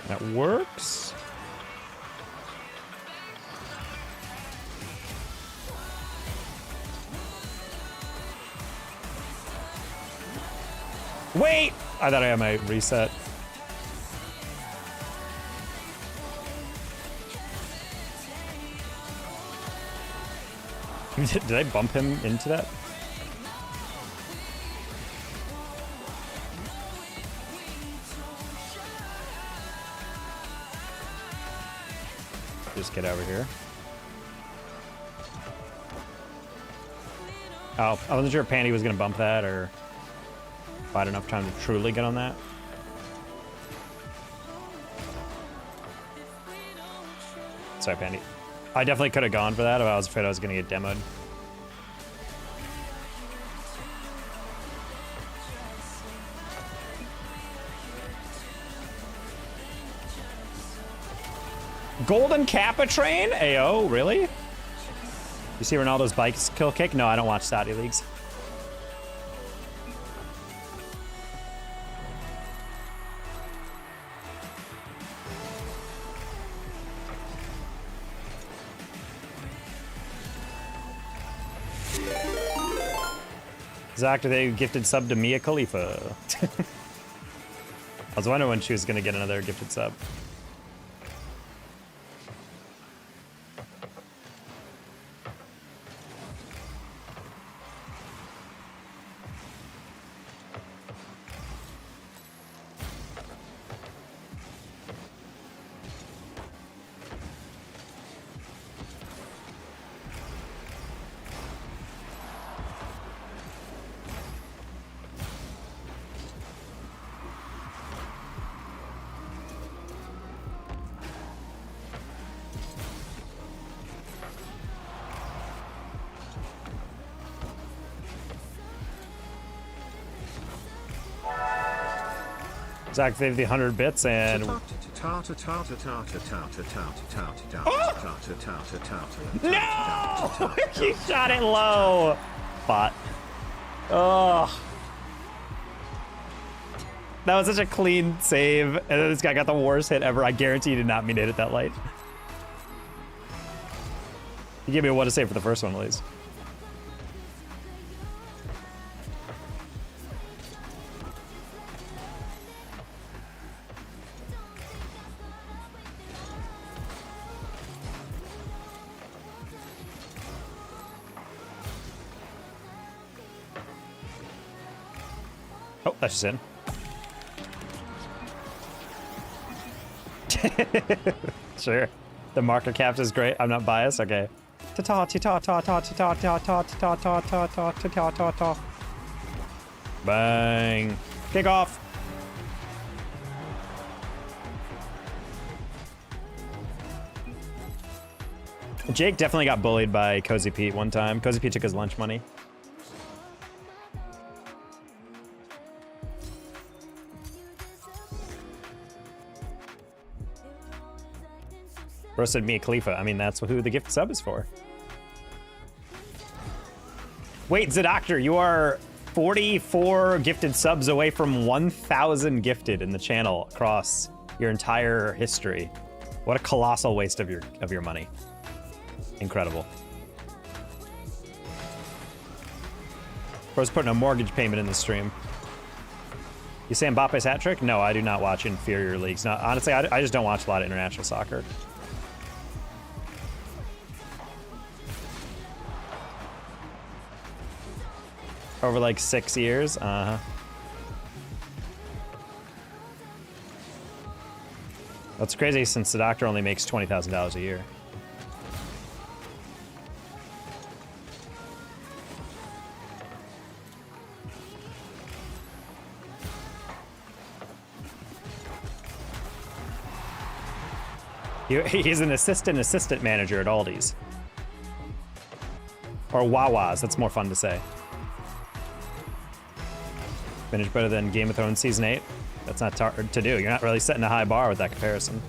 That works. Wait! I thought I had my reset. Did I bump him into that? Just get over here. Oh, I wasn't sure if Pandy was gonna bump that or if I had enough time to truly get on that. Sorry, Pandy. I definitely could have gone for that if I was afraid I was gonna get demoed. Golden Kappa train? Ayo, really? You see Ronaldo's bike kill kick? No, I don't watch Saudi leagues. Zach, they gifted sub to Mia Khalifa. I was wondering when she was gonna get another gifted sub. Zach gave the 100 bits and... No! You shot it low! Bot. Oh. That was such a clean save, and then this guy got the worst hit ever. I guarantee he did not mean to hit it that light. You gave me a what to save for the first one, at least. Oh, that's just in. Sure. The marker caps is great. I'm not biased. Okay. Bang. Kick off. Jake definitely got bullied by Cozy Pete one time. Cozy Pete took his lunch money. Bro said Mia Khalifa. I mean, that's who the gift sub is for. Wait, Zadoctor, you are 44 gifted subs away from 1,000 gifted in the channel across your entire history. What a colossal waste of your money. Incredible. Bro's putting a mortgage payment in the stream. You say Mbappe's hat trick? No, I do not watch inferior leagues. No, honestly, I just don't watch a lot of international soccer. Over like 6 years? Uh-huh. That's crazy since the doctor only makes $20,000 a year. He's an assistant manager at Aldi's. Or Wawa's, that's more fun to say. Finish better than Game of Thrones Season 8? That's not hard to do. You're not really setting a high bar with that comparison.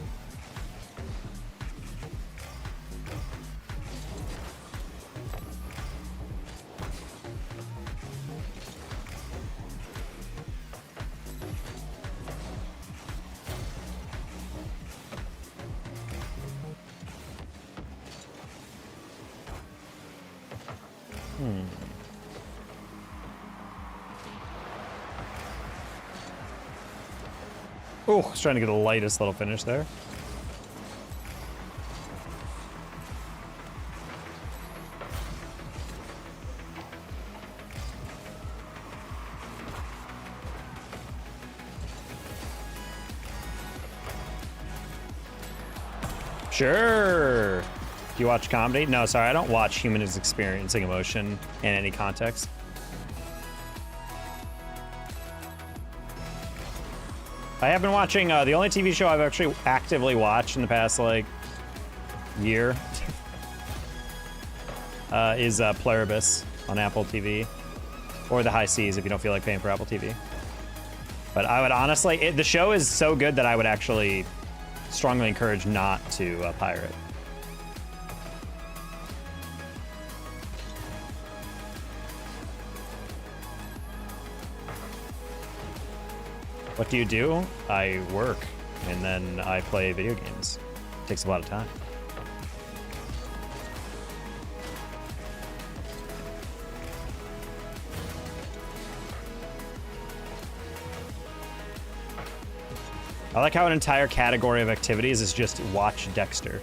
Oh, I was trying to get the lightest little finish there. Sure. Do you watch comedy? No, sorry, I don't watch humans experiencing emotion in any context. I have been watching, the only TV show I've actually actively watched in the past, like, year is Pluribus on Apple TV. Or The High Seas if you don't feel like paying for Apple TV. But I would honestly, the show is so good that I would actually strongly encourage not to pirate. What do you do? I work, and then I play video games. It takes a lot of time. I like how an entire category of activities is just watch Dexter.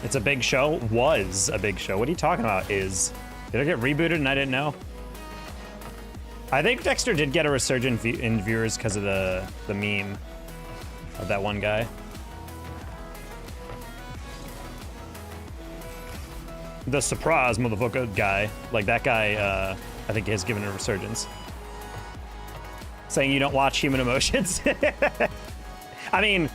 It's a big show? Was a big show. What are you talking about? Did it get rebooted and I didn't know? I think Dexter did get a resurgence in viewers because of the meme of that one guy. The surprise motherfucker guy. Like that guy, I think has given a resurgence. Saying you don't watch human emotions. I mean,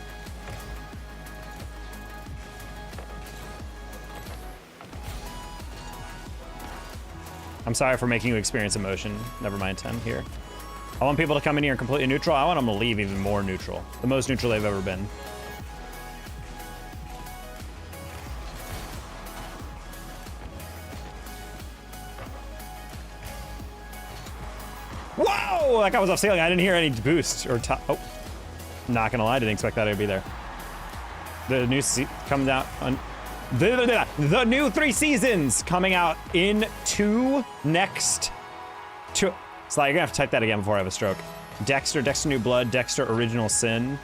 I'm sorry for making you experience emotion. Never mind 10 here. I want people to come in here completely neutral. I want them to leave even more neutral. The most neutral they've ever been. Whoa! That guy was off ceiling. I didn't hear any boost or top. Oh, not gonna lie, I didn't expect that to be there. The new comes out on. The new 3 seasons coming out in next. So you're gonna have to type that again before I have a stroke. Dexter, Dexter New Blood, Dexter Original Sin.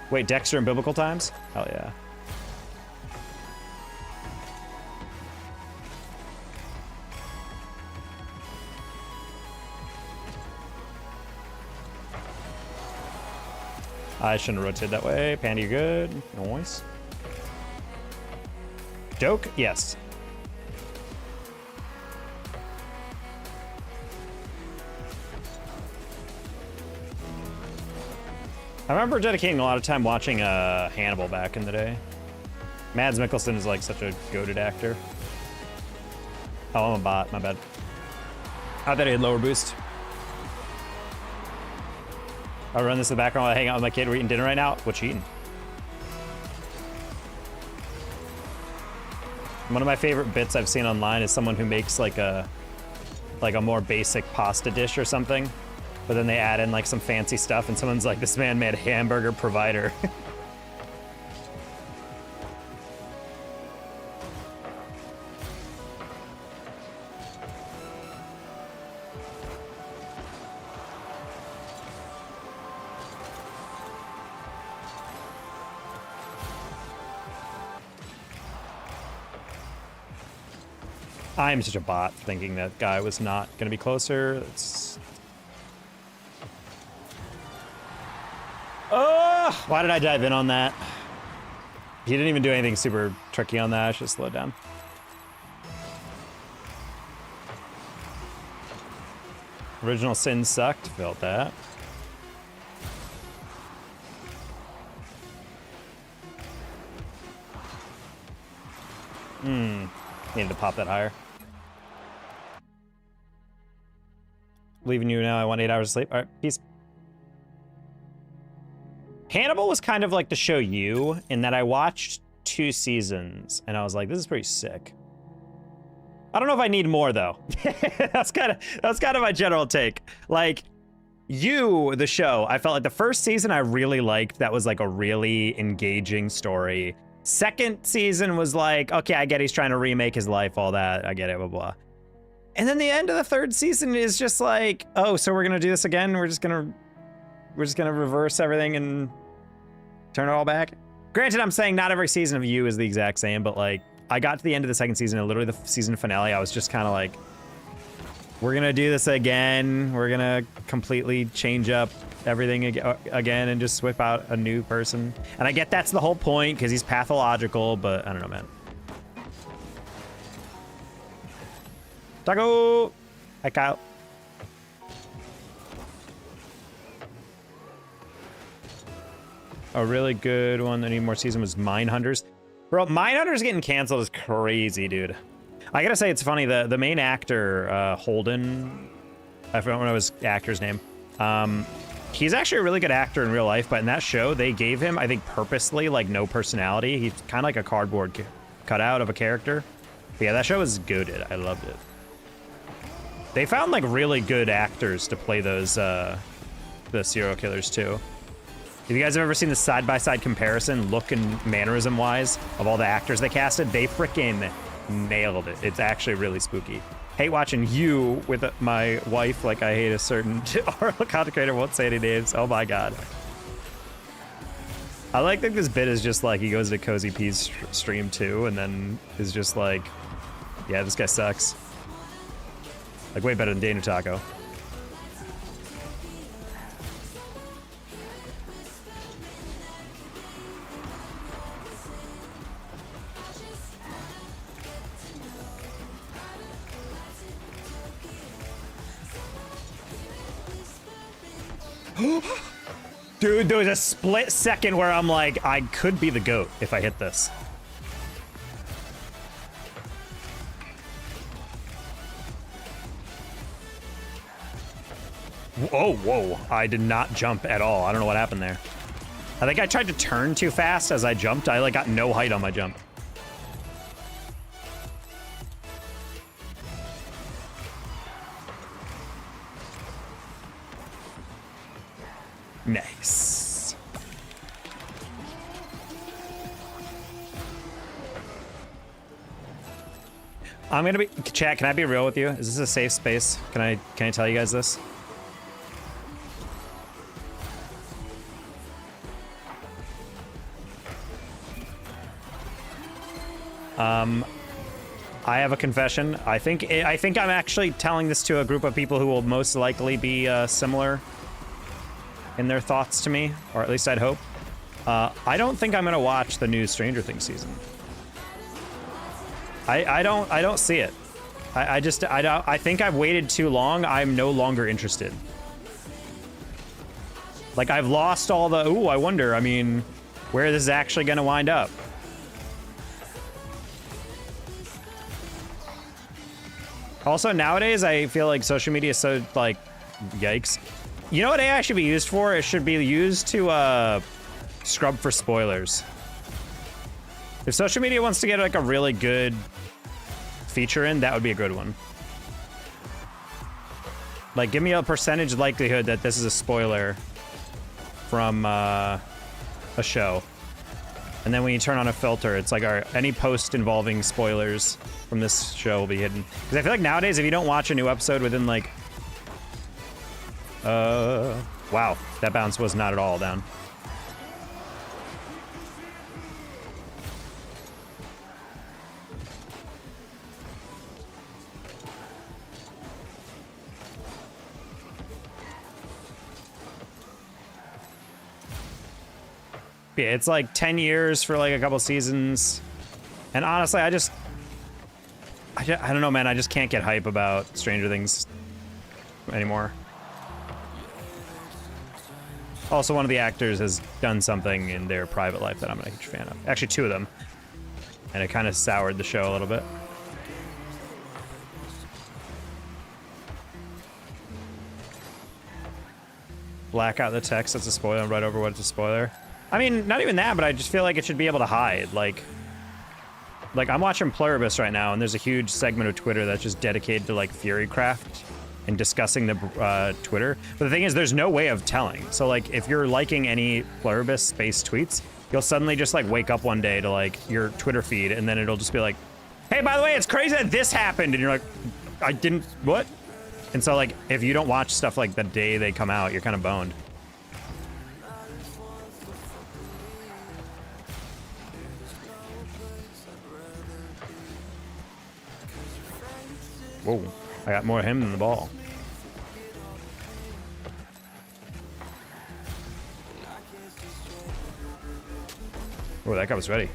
Wait, Dexter in biblical times? Hell yeah. I shouldn't have rotated that way. Pandy, you good? Nice. Doke? Yes. I remember dedicating a lot of time watching Hannibal back in the day. Mads Mikkelsen is like such a goated actor. Oh, I'm a bot, my bad. I thought he had lower boost. I'll run this in the background while I hang out with my kid. We're eating dinner right now. What you eating? One of my favorite bits I've seen online is someone who makes like a more basic pasta dish or something, but then they add in like some fancy stuff and someone's like, this man made hamburger provider. I'm such a bot thinking that guy was not going to be closer. It's... Oh, why did I dive in on that? He didn't even do anything super tricky on that. I should slow down. Original Sin sucked. Felt that. Needed to pop that higher. Leaving you now. I want 8 hours of sleep. All right, peace. Hannibal was kind of like the show You, in that I watched 2 seasons and I was like, this is pretty sick. I don't know if I need more though. That's kind of my general take. Like, You, the show, I felt like the first season I really liked. That was like a really engaging story. Second season was like, okay, I get he's trying to remake his life, all that. I get it, blah, blah. And then the end of the 3rd season is just like, oh, so we're going to do this again? We're just going to we're just gonna reverse everything and turn it all back. Granted, I'm saying not every season of You is the exact same, but like, I got to the end of the second season and literally the season finale, I was just kind of like, we're gonna do this again. We're gonna completely change up everything again and just whip out a new person. And I get that's the whole point because he's pathological, but I don't know, man. Taco! Hi, Kyle. A really good one that needed more season was Mindhunters. Bro, Mindhunters getting canceled is crazy, dude. I gotta say, it's funny, the main actor, Holden, I don't know his actor's name. He's actually a really good actor in real life, but in that show, they gave him, I think purposely, like no personality. He's kind of like a cardboard cutout of a character. But yeah, that show was goated. I loved it. They found like really good actors to play those, the serial killers too. If you guys have ever seen the side-by-side comparison, look and mannerism-wise, of all the actors they casted, they frickin' nailed it. It's actually really spooky. Hate watching You with my wife like I hate a certain content creator, won't say any names. Oh my god. I like that this bit is just like, he goes to Cozy P's stream too, and then is just like, yeah, this guy sucks. Like, way better than Dana Taco. Dude, there was a split second where I'm like, I could be the GOAT if I hit this. Oh, whoa. I did not jump at all. I don't know what happened there. I think I tried to turn too fast as I jumped. I like got no height on my jump. Nice. I'm gonna be, chat, can I be real with you? Is this a safe space? Can I tell you guys this? I have a confession. I think I'm actually telling this to a group of people who will most likely be similar in their thoughts to me, or at least I'd hope. I don't think I'm gonna watch the new Stranger Things season. I don't see it. I think I've waited too long. I'm no longer interested. Like, I've lost all the, ooh, I wonder, I mean, where this is actually gonna wind up. Also, nowadays, I feel like social media is so, like, yikes. You know what AI should be used for? It should be used to, scrub for spoilers. If social media wants to get, like, a really good feature in, that would be a good one. Like, give me a percentage likelihood that this is a spoiler from, a show. And then when you turn on a filter, it's like, all right, any post involving spoilers from this show will be hidden. Because I feel like nowadays, if you don't watch a new episode within, like... wow, that bounce was not at all down. Yeah, it's like 10 years for like a couple seasons. And honestly, I don't know, man. I just can't get hype about Stranger Things anymore. Also, one of the actors has done something in their private life that I'm not a huge fan of. Actually, two of them. And it kind of soured the show a little bit. Black out the text, that's a spoiler, and write over what it's a spoiler. I mean, not even that, but I just feel like it should be able to hide. Like I'm watching Pluribus right now, and there's a huge segment of Twitter that's just dedicated to, like, Furycraft and discussing the Twitter. But the thing is, there's no way of telling. So, like, if you're liking any Pluribus-based tweets, you'll suddenly just, like, wake up one day to, like, your Twitter feed, and then it'll just be like, hey, by the way, it's crazy that this happened. And you're like, I didn't, what? And so, like, if you don't watch stuff like the day they come out, you're kind of boned. Whoa, I got more of him than the ball. Oh, that guy was ready.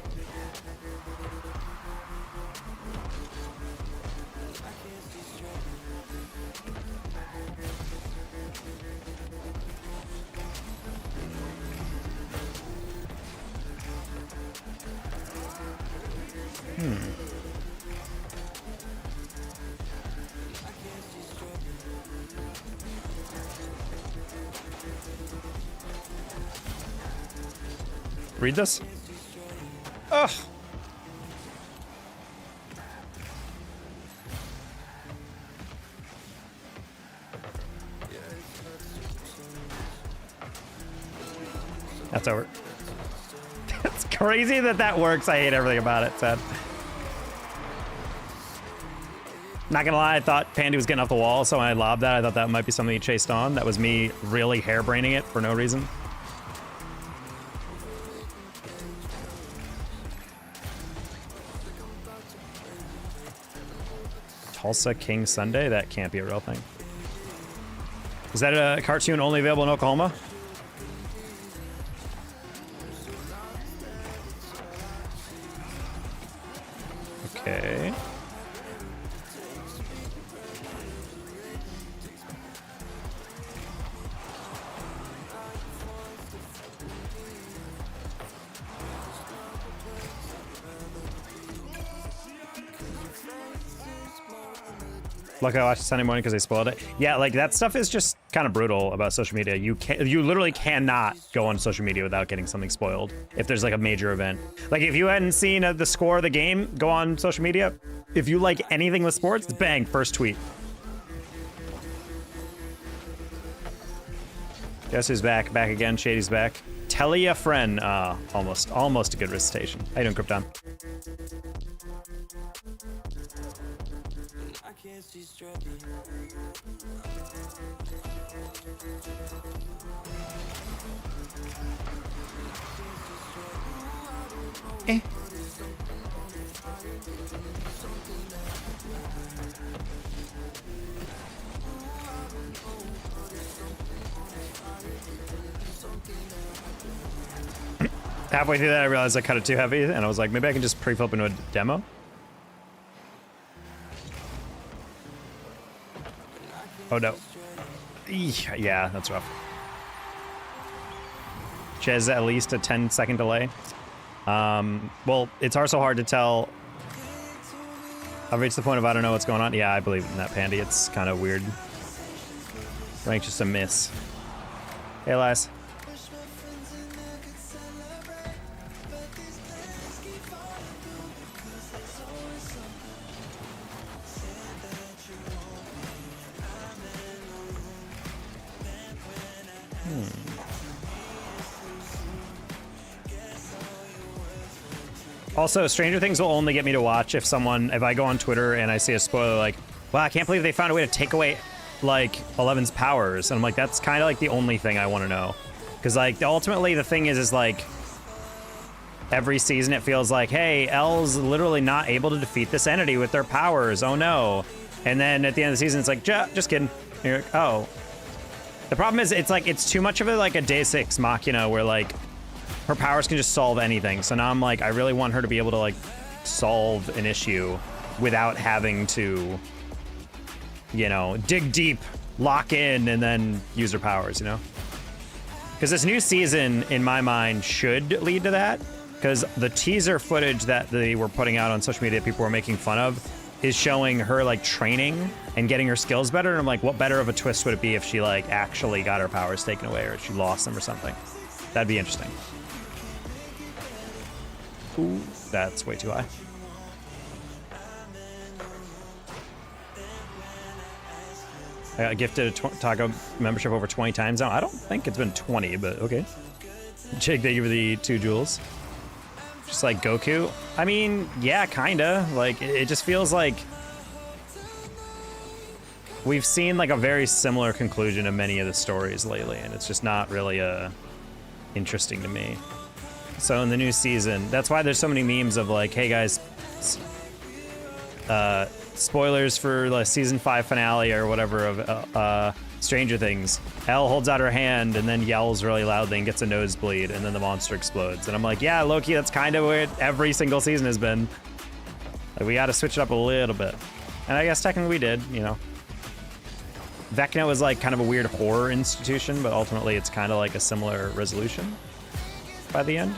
Read this. Ugh. That's over. It's crazy that that works. I hate everything about it, Sad. Not gonna lie, I thought Pandy was getting off the wall, so when I lobbed that, I thought that might be something he chased on. That was me really hairbraining it for no reason. Tulsa King Sunday? That can't be a real thing. Is that a cartoon only available in Oklahoma? Okay. Luckily I watched it Sunday morning because they spoiled it. Yeah, like that stuff is just kind of brutal about social media. You literally cannot go on social media without getting something spoiled if there's like a major event. Like if you hadn't seen the score of the game, go on social media. If you like anything with sports, bang, first tweet. Guess who's back? Back again. Shady's back. Tell a friend. Almost a good recitation. How you doing, Krypton? Eh. Halfway through that, I realized I cut it too heavy, and I was like, maybe I can just pre-flip into a demo. Oh no. Yeah, that's rough. Ches at least a 10-second delay. Well, it's also hard to tell. I've reached the point of I don't know what's going on. Yeah, I believe in that, Pandy. It's kind of weird. I think just a miss. Hey, Elias. Also, Stranger Things will only get me to watch if I go on Twitter and I see a spoiler like, wow, I can't believe they found a way to take away, like, 11's powers. And I'm like, that's kind of like the only thing I want to know. Because, like, ultimately the thing is like, every season it feels like, hey, Elle's literally not able to defeat this entity with their powers. Oh, no. And then at the end of the season, it's like, just kidding. You're like, oh. The problem is, it's like, it's too much of like a Deus Ex Machina where, like, her powers can just solve anything. So now I'm like, I really want her to be able to like solve an issue without having to, you know, dig deep, lock in, and then use her powers, you know? Because this new season, in my mind, should lead to that. Because the teaser footage that they were putting out on social media that people were making fun of is showing her like training and getting her skills better. And I'm like, what better of a twist would it be if she like actually got her powers taken away or she lost them or something? That'd be interesting. Ooh, that's way too high. I got gifted a Taco membership over 20 times now. I don't think it's been 20, but okay. Jake, thank you for the 2 jewels. Just like Goku. I mean, yeah, kinda. Like, it just feels like we've seen like a very similar conclusion of many of the stories lately, and it's just not really interesting to me. So in the new season, that's why there's so many memes of like, hey guys, spoilers for the season 5 finale or whatever of Stranger Things. Elle holds out her hand and then yells really loudly and gets a nosebleed, and then the monster explodes. And I'm like, yeah, Loki, that's kind of what every single season has been. Like, we got to switch it up a little bit. And I guess technically we did, you know. Vecna was like kind of a weird horror institution, but ultimately it's kind of like a similar resolution by the end.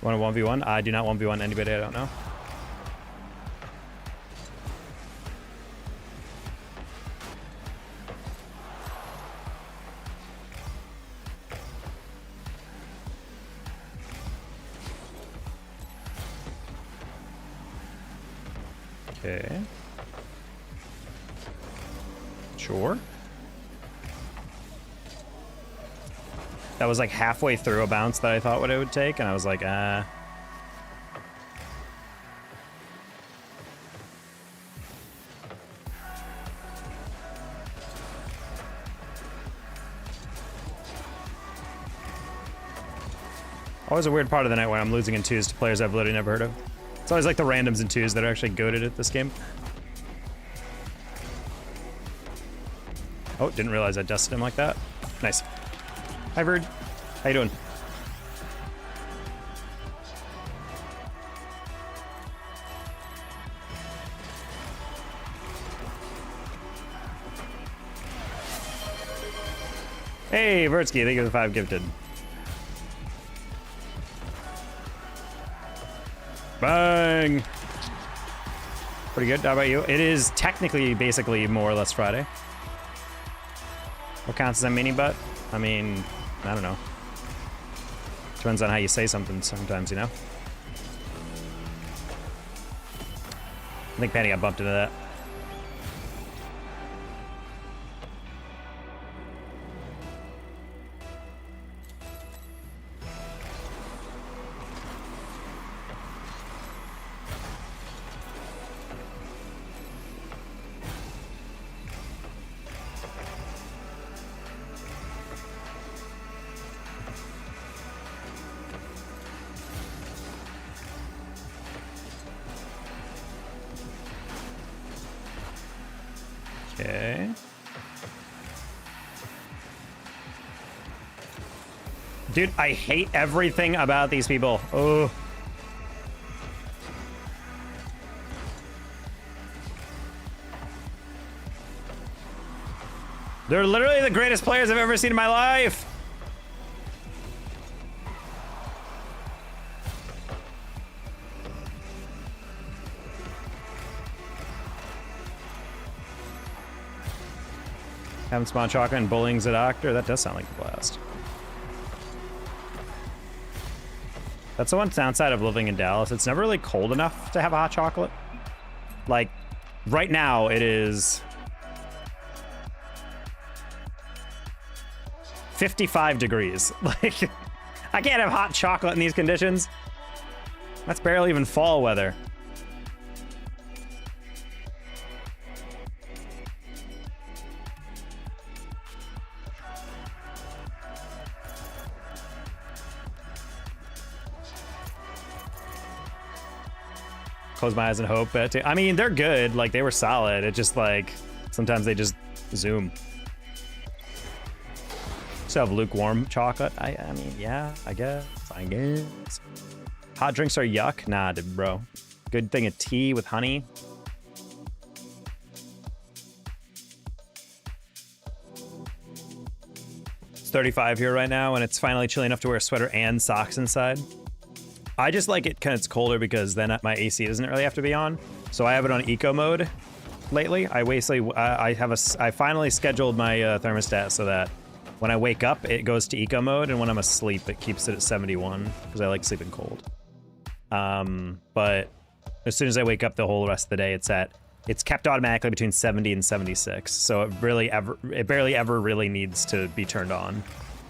Want a 1v1? I do not 1v1 anybody I don't know. Okay. Sure. That was like halfway through a bounce that I thought what it would take, and I was like, Always a weird part of the night when I'm losing in twos to players I've literally never heard of. It's always like the randoms in twos that are actually goated at this game. Oh, didn't realize I dusted him like that. Nice. Hi, Bird. How you doing? Hey, Vertsky, thank you for the 5 gifted. Bang! Pretty good. How about you? It is technically, basically, more or less Friday. What counts as a mini butt? I mean, I don't know. Depends on how you say something sometimes, you know? I think Penny got bumped into that. Okay. Dude, I hate everything about these people. Oh. They're literally the greatest players I've ever seen in my life. Having spawn chocolate and bullying's a doctor? That does sound like a blast. That's the one downside of living in Dallas. It's never really cold enough to have a hot chocolate. Like, right now it is 55 degrees. Like, I can't have hot chocolate in these conditions. That's barely even fall weather. Close my eyes and hope. I mean, they're good. Like, they were solid. It just, like, sometimes they just zoom. So have lukewarm chocolate. I mean, yeah, I guess. Hot drinks are yuck. Nah, bro. Good thing of tea with honey. It's 35 here right now, and it's finally chilly enough to wear a sweater and socks inside. I just like it because it's colder because then my AC doesn't really have to be on. So I have it on eco mode lately. I finally scheduled my thermostat so that when I wake up, it goes to eco mode, and when I'm asleep, it keeps it at 71 because I like sleeping cold. But as soon as I wake up, the whole rest of the day, it's kept automatically between 70 and 76. So it barely ever really needs to be turned on.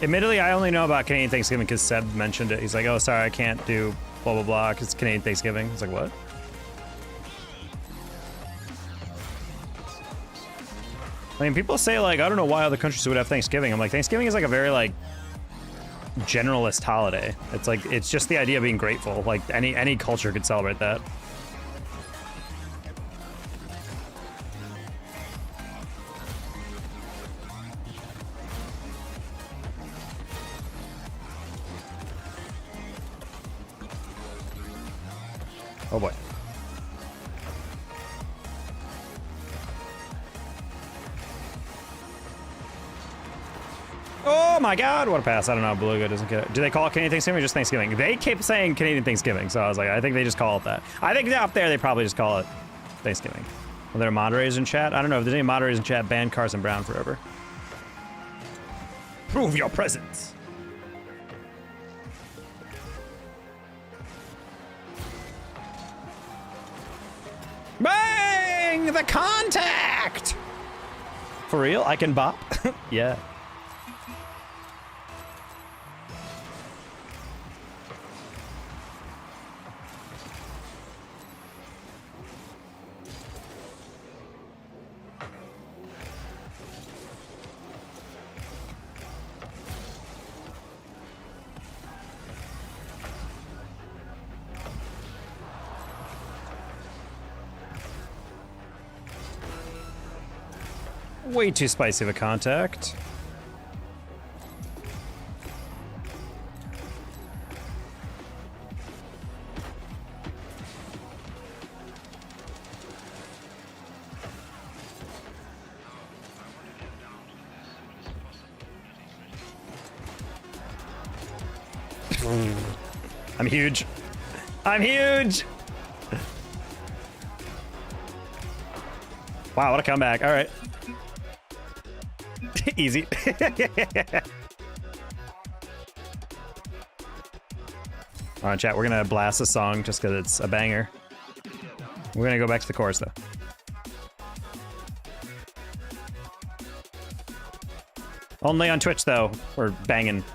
Admittedly, I only know about Canadian Thanksgiving because Seb mentioned it. He's like, oh, sorry, I can't do blah, blah, blah, because it's Canadian Thanksgiving. He's like, what? I mean, people say, like, I don't know why other countries would have Thanksgiving. I'm like, Thanksgiving is like a very, like, generalist holiday. It's like, it's just the idea of being grateful. Like, any culture could celebrate that. Oh boy. Oh my god, what a pass. I don't know, Beluga doesn't get it. Do they call it Canadian Thanksgiving or just Thanksgiving? They keep saying Canadian Thanksgiving, so I was like, I think they just call it that. I think up there they probably just call it Thanksgiving. Are there moderators in chat? I don't know if there's any moderators in chat, ban Carson Brown forever. Prove your presence. Bang! The contact! For real? I can bop? Yeah. Way too spicy of a contact. I'm huge. I'm huge! Wow, what a comeback. All right. Easy. All right, chat, we're gonna blast a song just because it's a banger. We're gonna go back to the chorus, though. Only on Twitch, though. We're banging. Do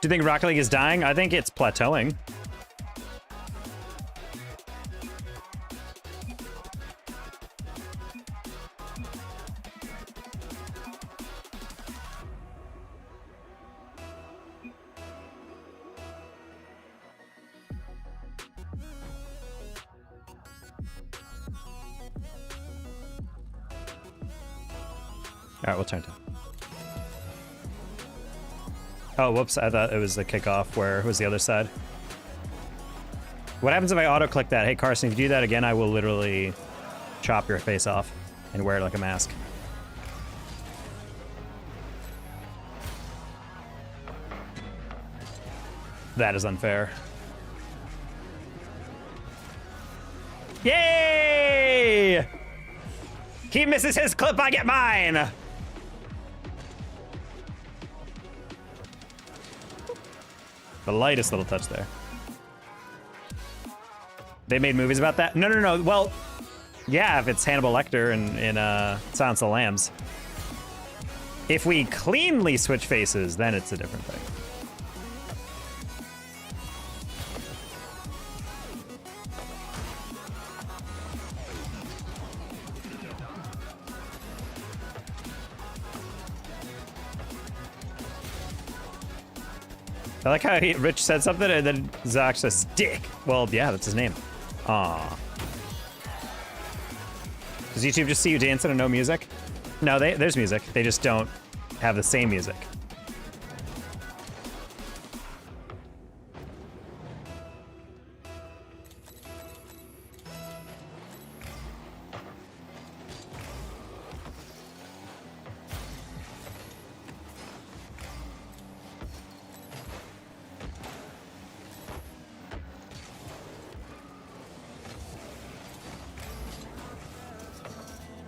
you think Rocket League is dying? I think it's plateauing. All right, we'll turn to. Oh, whoops, I thought it was the kickoff. Where was the other side? What happens if I auto-click that? Hey, Carson, if you do that again, I will literally chop your face off and wear it like a mask. That is unfair. Yay! He misses his clip, I get mine! The lightest little touch there. They made movies about that? No, no, no. Well, yeah, if it's Hannibal Lecter in Silence of the Lambs. If we cleanly switch faces, then it's a different thing. I like how Rich said something and then Zach says, dick. Well, yeah, that's his name. Aw. Does YouTube just see you dancing and no music? No, there's music. They just don't have the same music.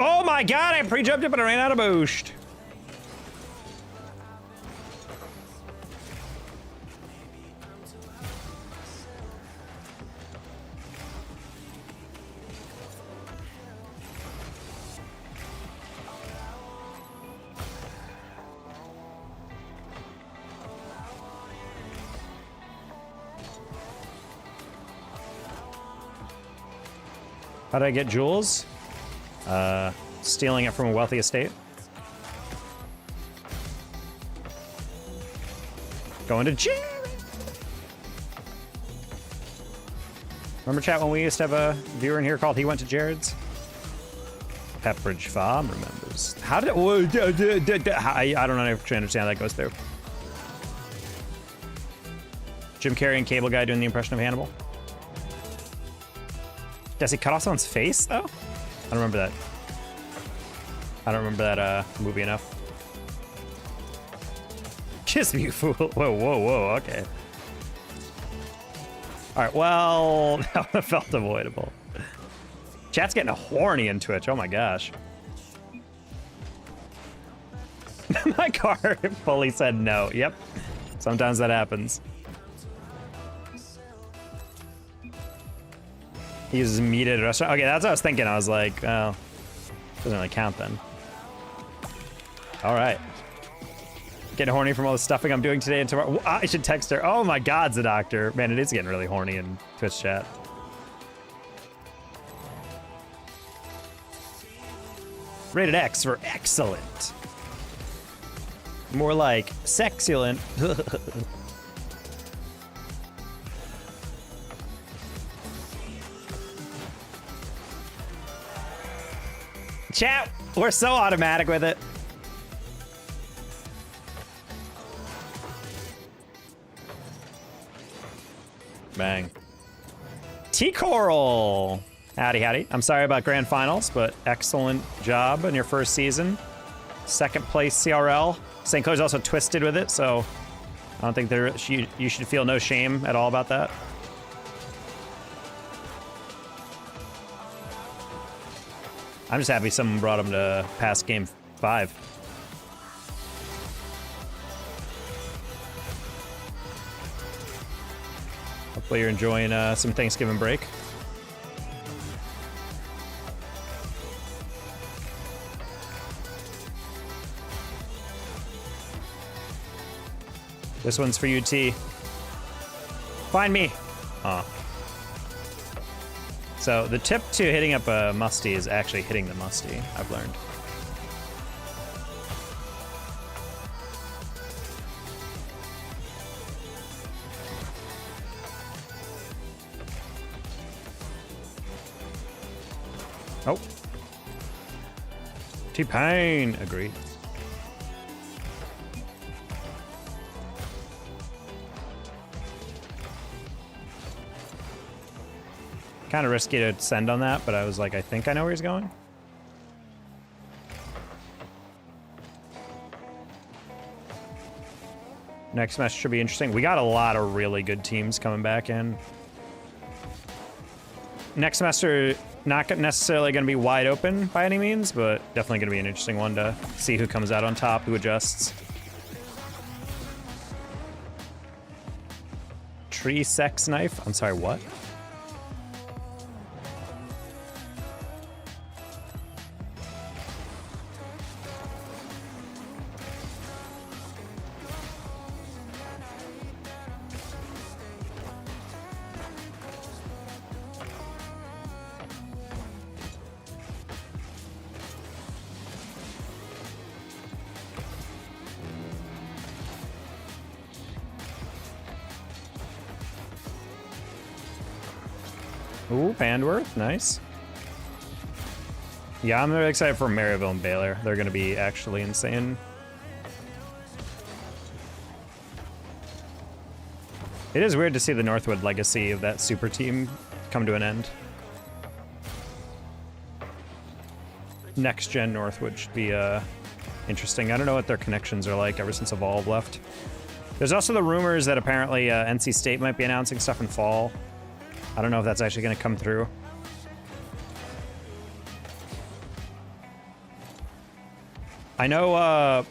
Oh my god, I pre-jumped it, but I ran out of boost. How did I get jewels? Stealing it from a wealthy estate. Going to jail. Remember, chat, when we used to have a viewer in here called He Went to Jared's? Pepperidge Farm remembers. How did I don't actually understand how that goes through. Jim Carrey and Cable Guy doing the impression of Hannibal. Does he cut off someone's face, though? I don't remember that. I don't remember that movie enough. Kiss me, you fool. Whoa, whoa, whoa, okay. All right, well, that one felt avoidable. Chat's getting horny in Twitch, oh my gosh. My car fully said no, yep. Sometimes that happens. He uses meat at a restaurant. Okay, that's what I was thinking. I was like, well, doesn't really count then. All right. Getting horny from all the stuffing I'm doing today and tomorrow. I should text her. Oh my God, the doctor. Man, it is getting really horny in Twitch chat. Rated X for excellent. More like sexulent. Chat, we're so automatic with it. Bang. T-Coral. Howdy, howdy. I'm sorry about grand finals, but excellent job in your first season. Second place CRL. St. Clair's also twisted with it, so I don't think you should feel no shame at all about that. I'm just happy someone brought him to past game 5. Hopefully you're enjoying some Thanksgiving break. This one's for you, T. Find me. Oh. So the tip to hitting up a musty is actually hitting the musty, I've learned. Oh. T-Pain, agreed. Kind of risky to send on that, but I was like, I think I know where he's going. Next match should be interesting. We got a lot of really good teams coming back in. Next semester, not necessarily going to be wide open by any means, but definitely going to be an interesting one to see who comes out on top, who adjusts. Tree sex knife? I'm sorry, what? Ooh, Bandworth, nice. Yeah, I'm really excited for Maryville and Baylor. They're going to be actually insane. It is weird to see the Northwood legacy of that super team come to an end. Next gen Northwood should be interesting. I don't know what their connections are like ever since Evolve left. There's also the rumors that apparently NC State might be announcing stuff in fall. I don't know if that's actually going to come through. I know, I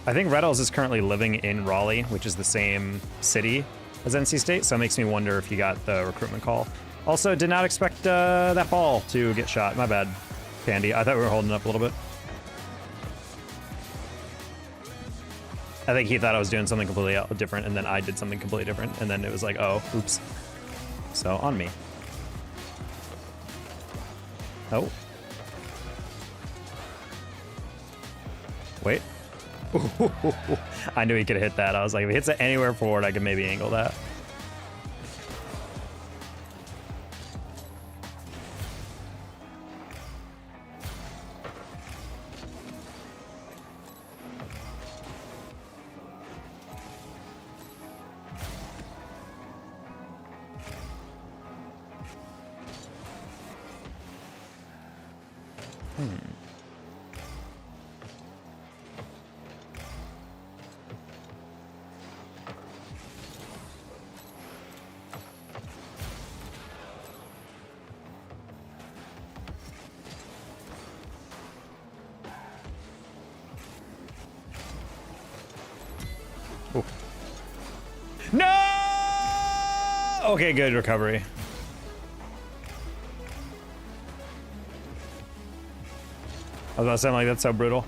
think Reddles is currently living in Raleigh, which is the same city as NC State, so it makes me wonder if you got the recruitment call. Also, did not expect that ball to get shot. My bad, Pandy. I thought we were holding up a little bit. I think he thought I was doing something completely different, and then I did something completely different, and then it was like, oh, oops. So, on me. Oh. Wait. I knew he could have hit that. I was like, if he hits it anywhere forward, I could maybe angle that. Ooh. No! Okay, good recovery. I was about to say, like, that's so brutal.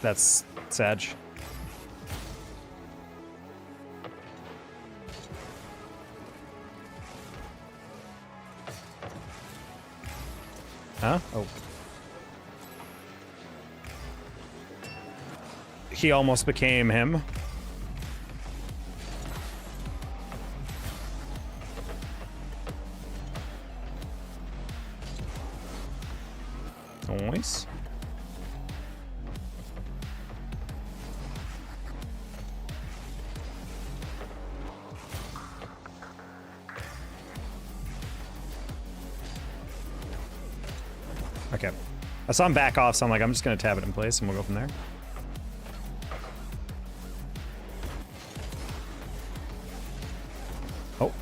That's Sag. Huh? Oh. He almost became him. Nice. Okay. I saw him back off, so I'm like, I'm just gonna tab it in place and we'll go from there. Oh.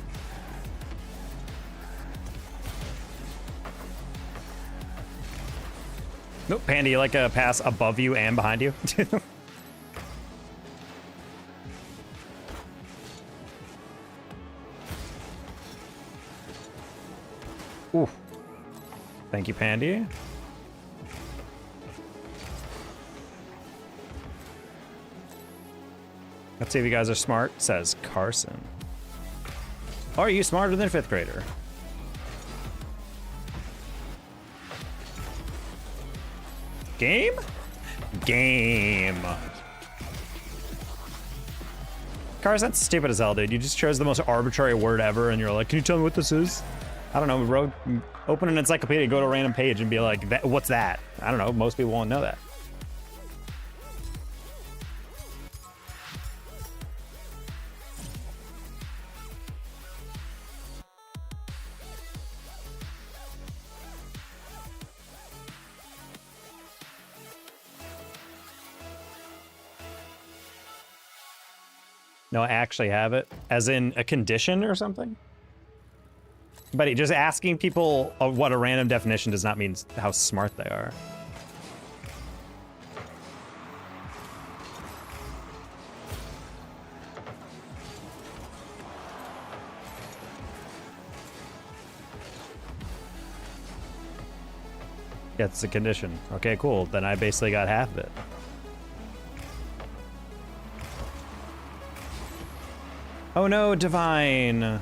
Nope, Panda, you like a pass above you and behind you? Ooh. Thank you, Pandy. Let's see if you guys are smart, says Carson. Are you smarter than a 5th grader? Game? Game. Carson, that's stupid as hell, dude. You just chose the most arbitrary word ever and you're like, can you tell me what this is? I don't know, open an encyclopedia, go to a random page and be like, what's that? I don't know, most people won't know that. No, I actually have it, as in a condition or something. But just asking people what a random definition does not mean how smart they are. Yeah, it's a condition. Okay, cool. Then I basically got half of it. Oh no, Divine.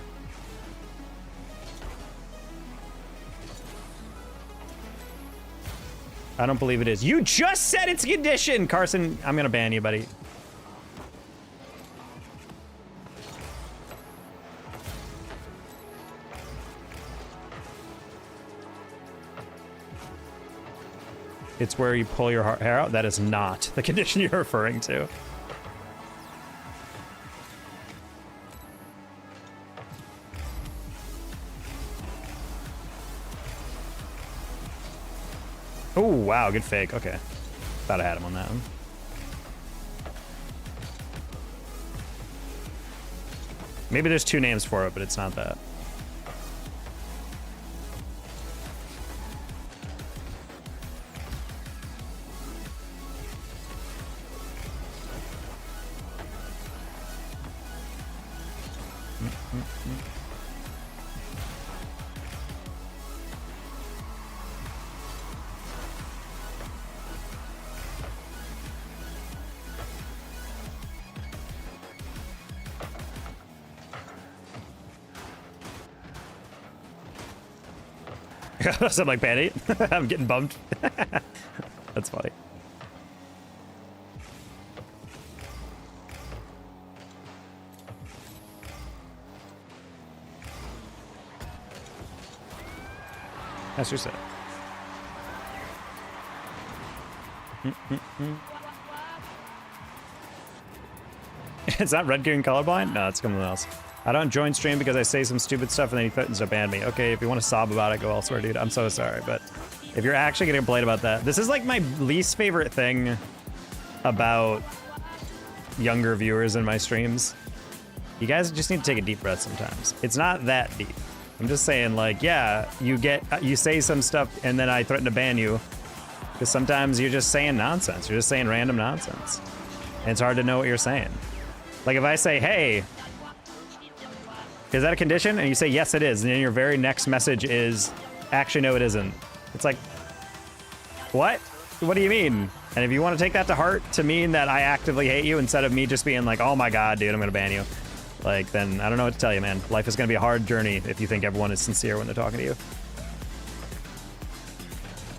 I don't believe it is. You just said it's a condition! Carson, I'm gonna ban you, buddy. It's where you pull your hair out? That is not the condition you're referring to. Oh, wow, good fake. Okay. Thought I had him on that one. Maybe there's 2 names for it, but it's not that. So I'm like, Patty, I'm getting bummed. That's funny. That's your set. It's not red, green, colorblind? No, it's something else. I don't join stream because I say some stupid stuff and then he threatens to ban me. Okay, if you want to sob about it, go elsewhere, dude. I'm so sorry, but if you're actually gonna complain about that, this is like my least favorite thing about younger viewers in my streams. You guys just need to take a deep breath sometimes. It's not that deep. I'm just saying, like, yeah, you say some stuff and then I threaten to ban you because sometimes you're just saying nonsense. You're just saying random nonsense. And it's hard to know what you're saying. Like if I say, hey, is that a condition? And you say, yes, it is. And then your very next message is, actually, no, it isn't. It's like, what? What do you mean? And if you want to take that to heart to mean that I actively hate you instead of me just being like, oh my God, dude, I'm going to ban you. Like, then I don't know what to tell you, man. Life is going to be a hard journey if you think everyone is sincere when they're talking to you.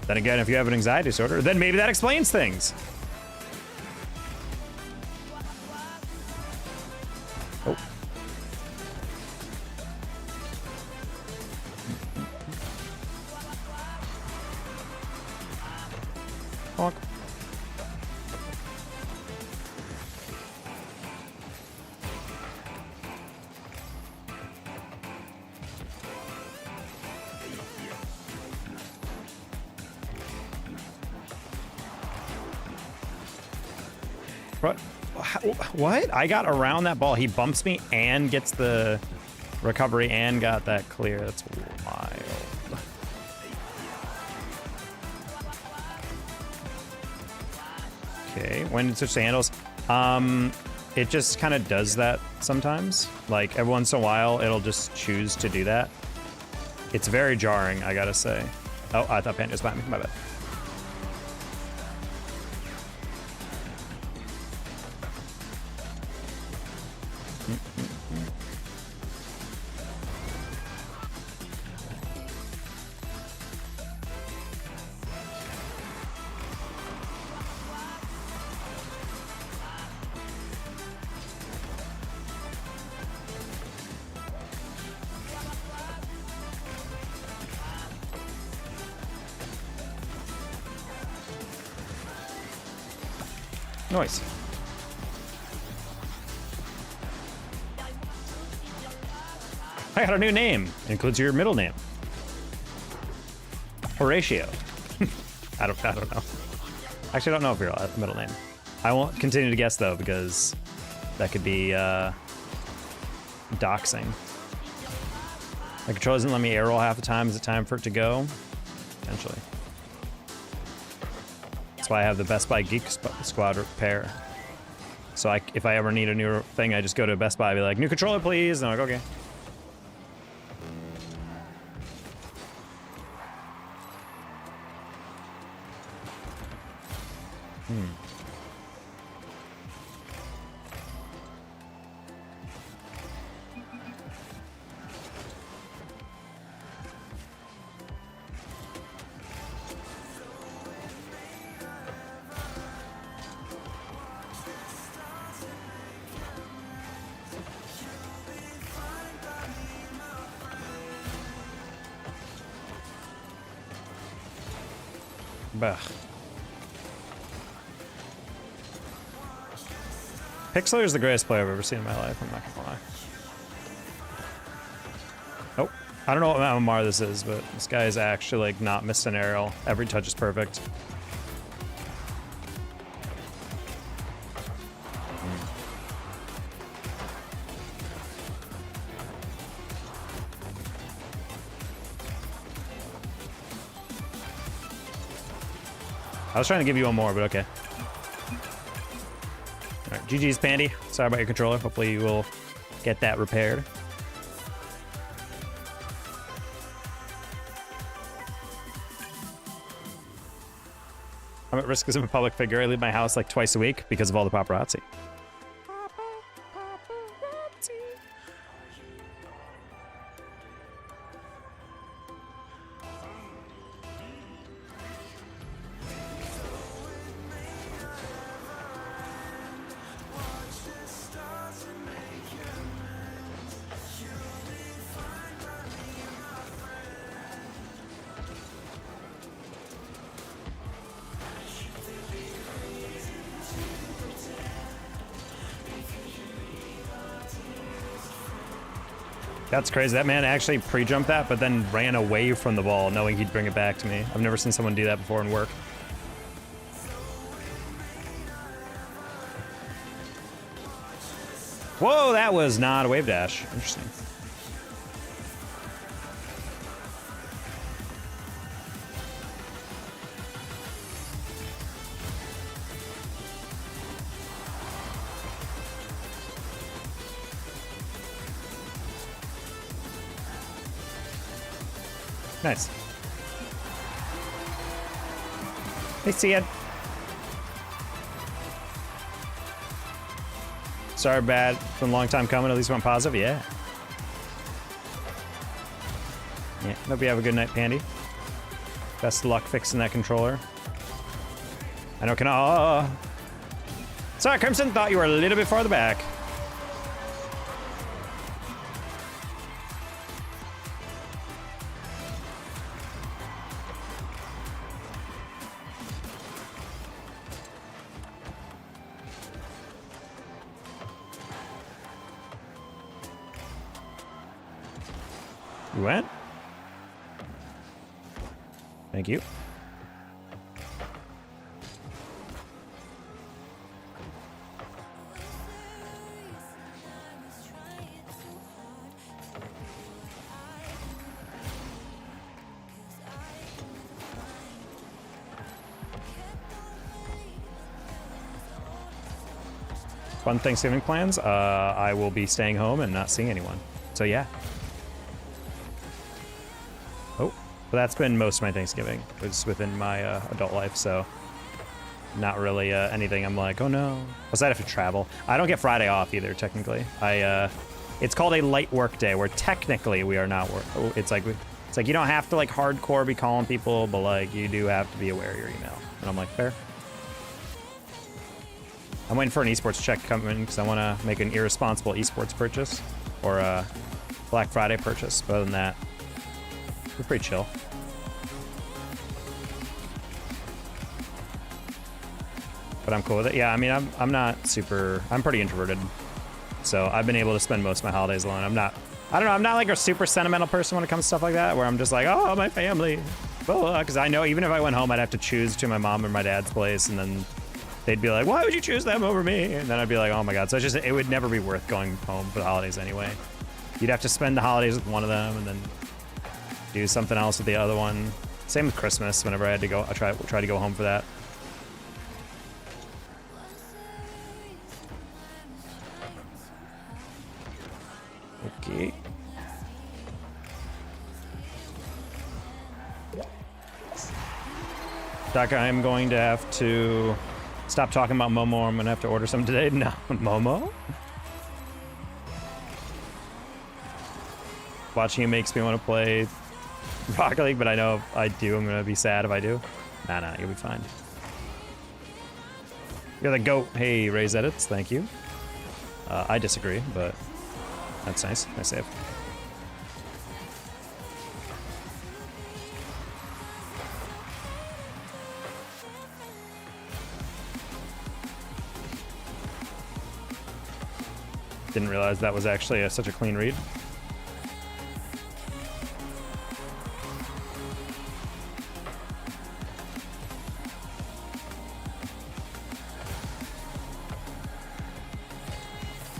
Then again, if you have an anxiety disorder, then maybe that explains things. Oh. Honk. What? I got around that ball. He bumps me and gets the recovery and got that clear. That's wild. Okay, when it switches to handles, it just kind of does that sometimes. Like every once in a while, it'll just choose to do that. It's very jarring, I gotta say. Oh, I thought Panda was behind me. My bad. Noise. I got a new name. It includes your middle name. Horatio. I don't know. Actually, I don't know if your middle name. I won't continue to guess though because that could be doxing. My controller doesn't let me air roll half the time. Is it time for it to go? Potentially. That's why I have the Best Buy Geek Squad repair. So if I ever need a new thing, I just go to Best Buy and be like, new controller, please. And I'm like, okay. Bah. Pixler is the greatest player I've ever seen in my life, I'm not gonna lie. Oh, I don't know what MMR this is, but this guy is actually like not missed an aerial. Every touch is perfect. I was trying to give you one more, but okay. All right, GG's, Pandy. Sorry about your controller. Hopefully you will get that repaired. I'm at risk as I'm a public figure. I leave my house like twice a week because of all the paparazzi. That's crazy. That man actually pre-jumped that, but then ran away from the ball, knowing he'd bring it back to me. I've never seen someone do that before in work. Whoa, that was not a wave dash. Interesting. Nice. Hey, see ya. Sorry, bad. It's been a long time coming. At least went positive. Yeah. Yeah. Hope you have a good night, Pandy. Best of luck fixing that controller. I know. Sorry, Crimson. Thought you were a little bit farther back. You went? Thank you. Fun Thanksgiving plans? I will be staying home and not seeing anyone. So yeah. Oh, but that's been most of my Thanksgiving. Was within my adult life, so not really anything I'm like, oh no. Plus I'd have to travel. I don't get Friday off either, technically. It's called a light work day, where technically we are not work. It's like you don't have to like hardcore be calling people, but like you do have to be aware of your email. And I'm like, fair. I'm waiting for an esports check coming because I want to make an irresponsible esports purchase or a Black Friday purchase. But other than that, we're pretty chill. But I'm cool with it. Yeah, I mean, I'm not super. I'm pretty introverted, so I've been able to spend most of my holidays alone. I don't know. I'm not like a super sentimental person when it comes to stuff like that, where I'm just like, oh, my family, because I know even if I went home, I'd have to choose between my mom or my dad's place, and then they'd be like, why would you choose them over me? And then I'd be like, oh my God. So it's just, it would never be worth going home for the holidays anyway. You'd have to spend the holidays with one of them and then do something else with the other one. Same with Christmas. Whenever I had to go, I try to go home for that. Okay. Doc, I'm going to have to stop talking about Momo. I'm gonna have to order some today. No, Momo? Watching it makes me want to play Rocket League, but I know if I do, I'm gonna be sad if I do. Nah, you'll be fine. You're the GOAT. Hey, Raise Edits, thank you. I disagree, but that's nice. Nice save. Didn't realize that was actually such a clean read.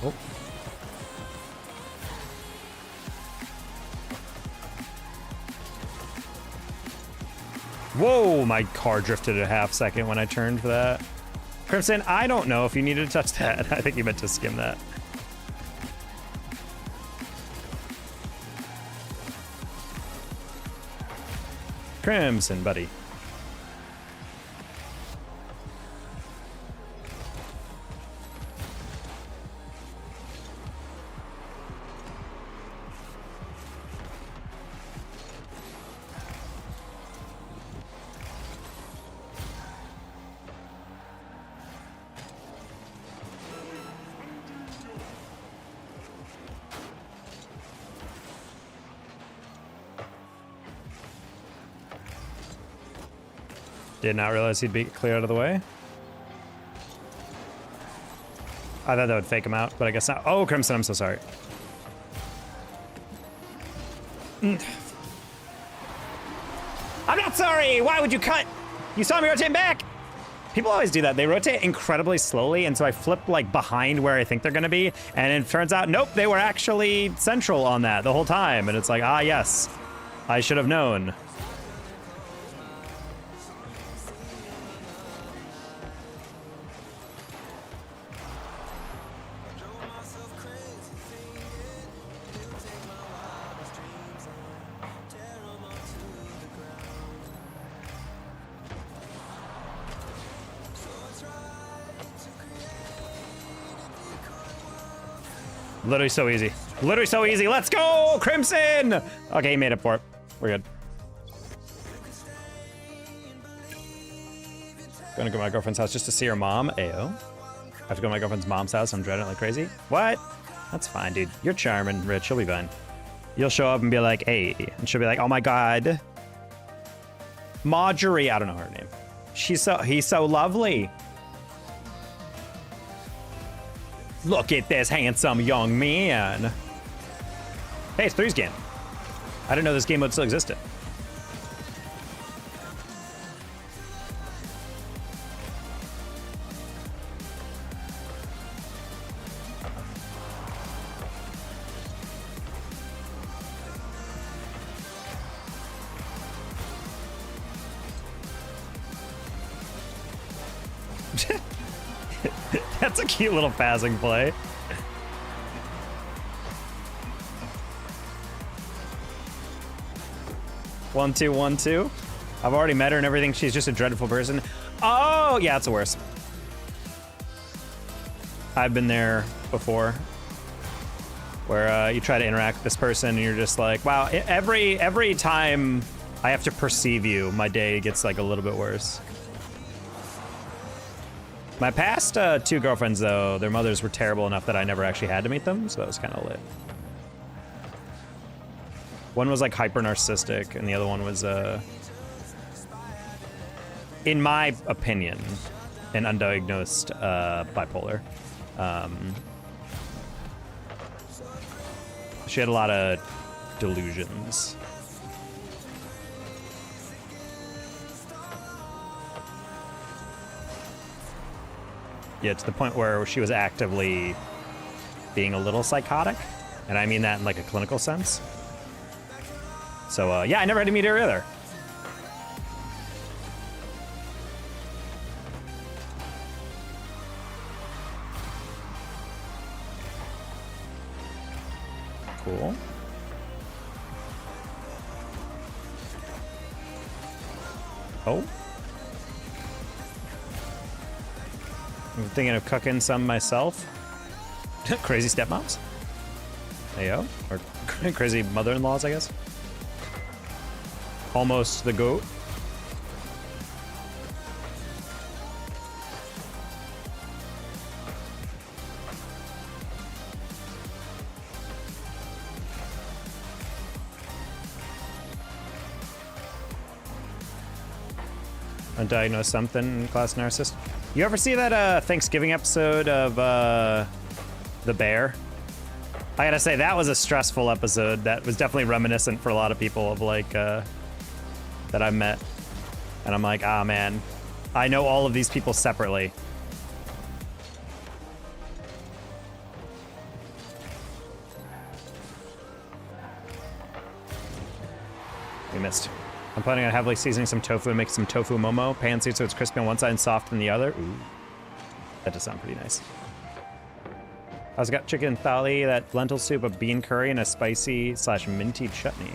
Oh. Whoa, my car drifted a half second when I turned for that. Crimson, I don't know if you needed to touch that. I think you meant to skim that. Crimson, buddy. Did not realize he'd be clear out of the way. I thought that would fake him out, but I guess not. Oh, Crimson, I'm so sorry. I'm not sorry. Why would you cut? You saw me rotate back. People always do that. They rotate incredibly slowly, and so I flip like behind where I think they're gonna be, and it turns out, nope, they were actually central on that the whole time, and it's like, ah, yes, I should have known. Literally so easy. Literally so easy. Let's go, Crimson! Okay, he made it for it. We're good. Gonna go to my girlfriend's house just to see her mom. Ayo. I have to go to my girlfriend's mom's house. I'm dreading it like crazy. What? That's fine, dude. You're charming, Rich. She'll be fine. You'll show up and be like, hey. And she'll be like, oh my god. Marjorie. I don't know her name. He's so lovely. Look at this handsome young man. Hey, it's Threes game. I didn't know this game mode still existed. That's a cute little passing play. One, two, 1, 2. I've already met her and everything. She's just a dreadful person. Oh, yeah, it's the worst. I've been there before, where you try to interact with this person and you're just like, wow, every time I have to perceive you, my day gets like a little bit worse. My past 2 girlfriends, though, their mothers were terrible enough that I never actually had to meet them, so that was kind of lit. One was like hyper narcissistic, and the other one was, in my opinion, an undiagnosed bipolar. She had a lot of delusions. Yeah, to the point where she was actively being a little psychotic, and I mean that in like a clinical sense. So yeah, I never had to meet her either. Cool. Oh. I'm thinking of cooking some myself. Crazy stepmoms. Ayo. Or crazy mother-in-laws, I guess. Almost the goat. Undiagnosed something, class narcissist. You ever see that Thanksgiving episode of The Bear? I gotta say, that was a stressful episode. That was definitely reminiscent for a lot of people of like, that I met. And I'm like, ah, man, I know all of these people separately. We missed. I'm planning on heavily seasoning some tofu and make some tofu momo. Pan seed so it's crispy on one side and soft on the other. Ooh, that does sound pretty nice. I also got chicken thali, that lentil soup, a bean curry, and a spicy / minty chutney.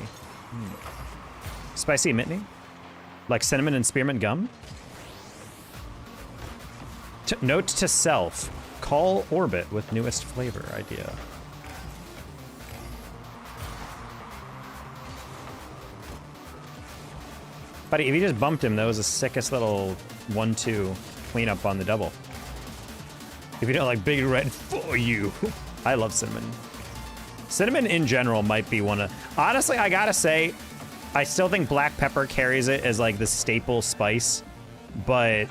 Spicy minty? Like cinnamon and spearmint gum? Note to self, call Orbit with newest flavor idea. Buddy, if you just bumped him, that was the sickest little 1-2 cleanup on the double. If you don't like Big Red for you. I love cinnamon. Cinnamon in general might be one of... Honestly, I gotta say, I still think black pepper carries it as like the staple spice, but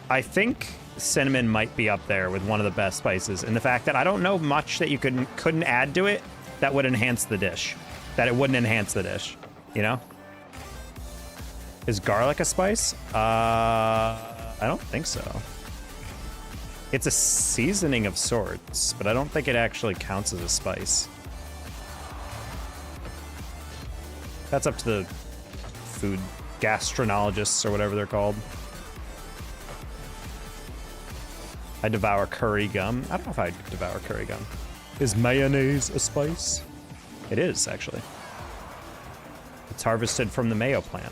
I think cinnamon might be up there with one of the best spices. And the fact that I don't know much that you couldn't add to it that would enhance the dish. that it wouldn't enhance the dish, you know? Is garlic a spice? I don't think so. It's a seasoning of sorts, but I don't think it actually counts as a spice. That's up to the food gastroenterologists or whatever they're called. I devour curry gum. I don't know if I devour curry gum. Is mayonnaise a spice? It is, actually. It's harvested from the mayo plant.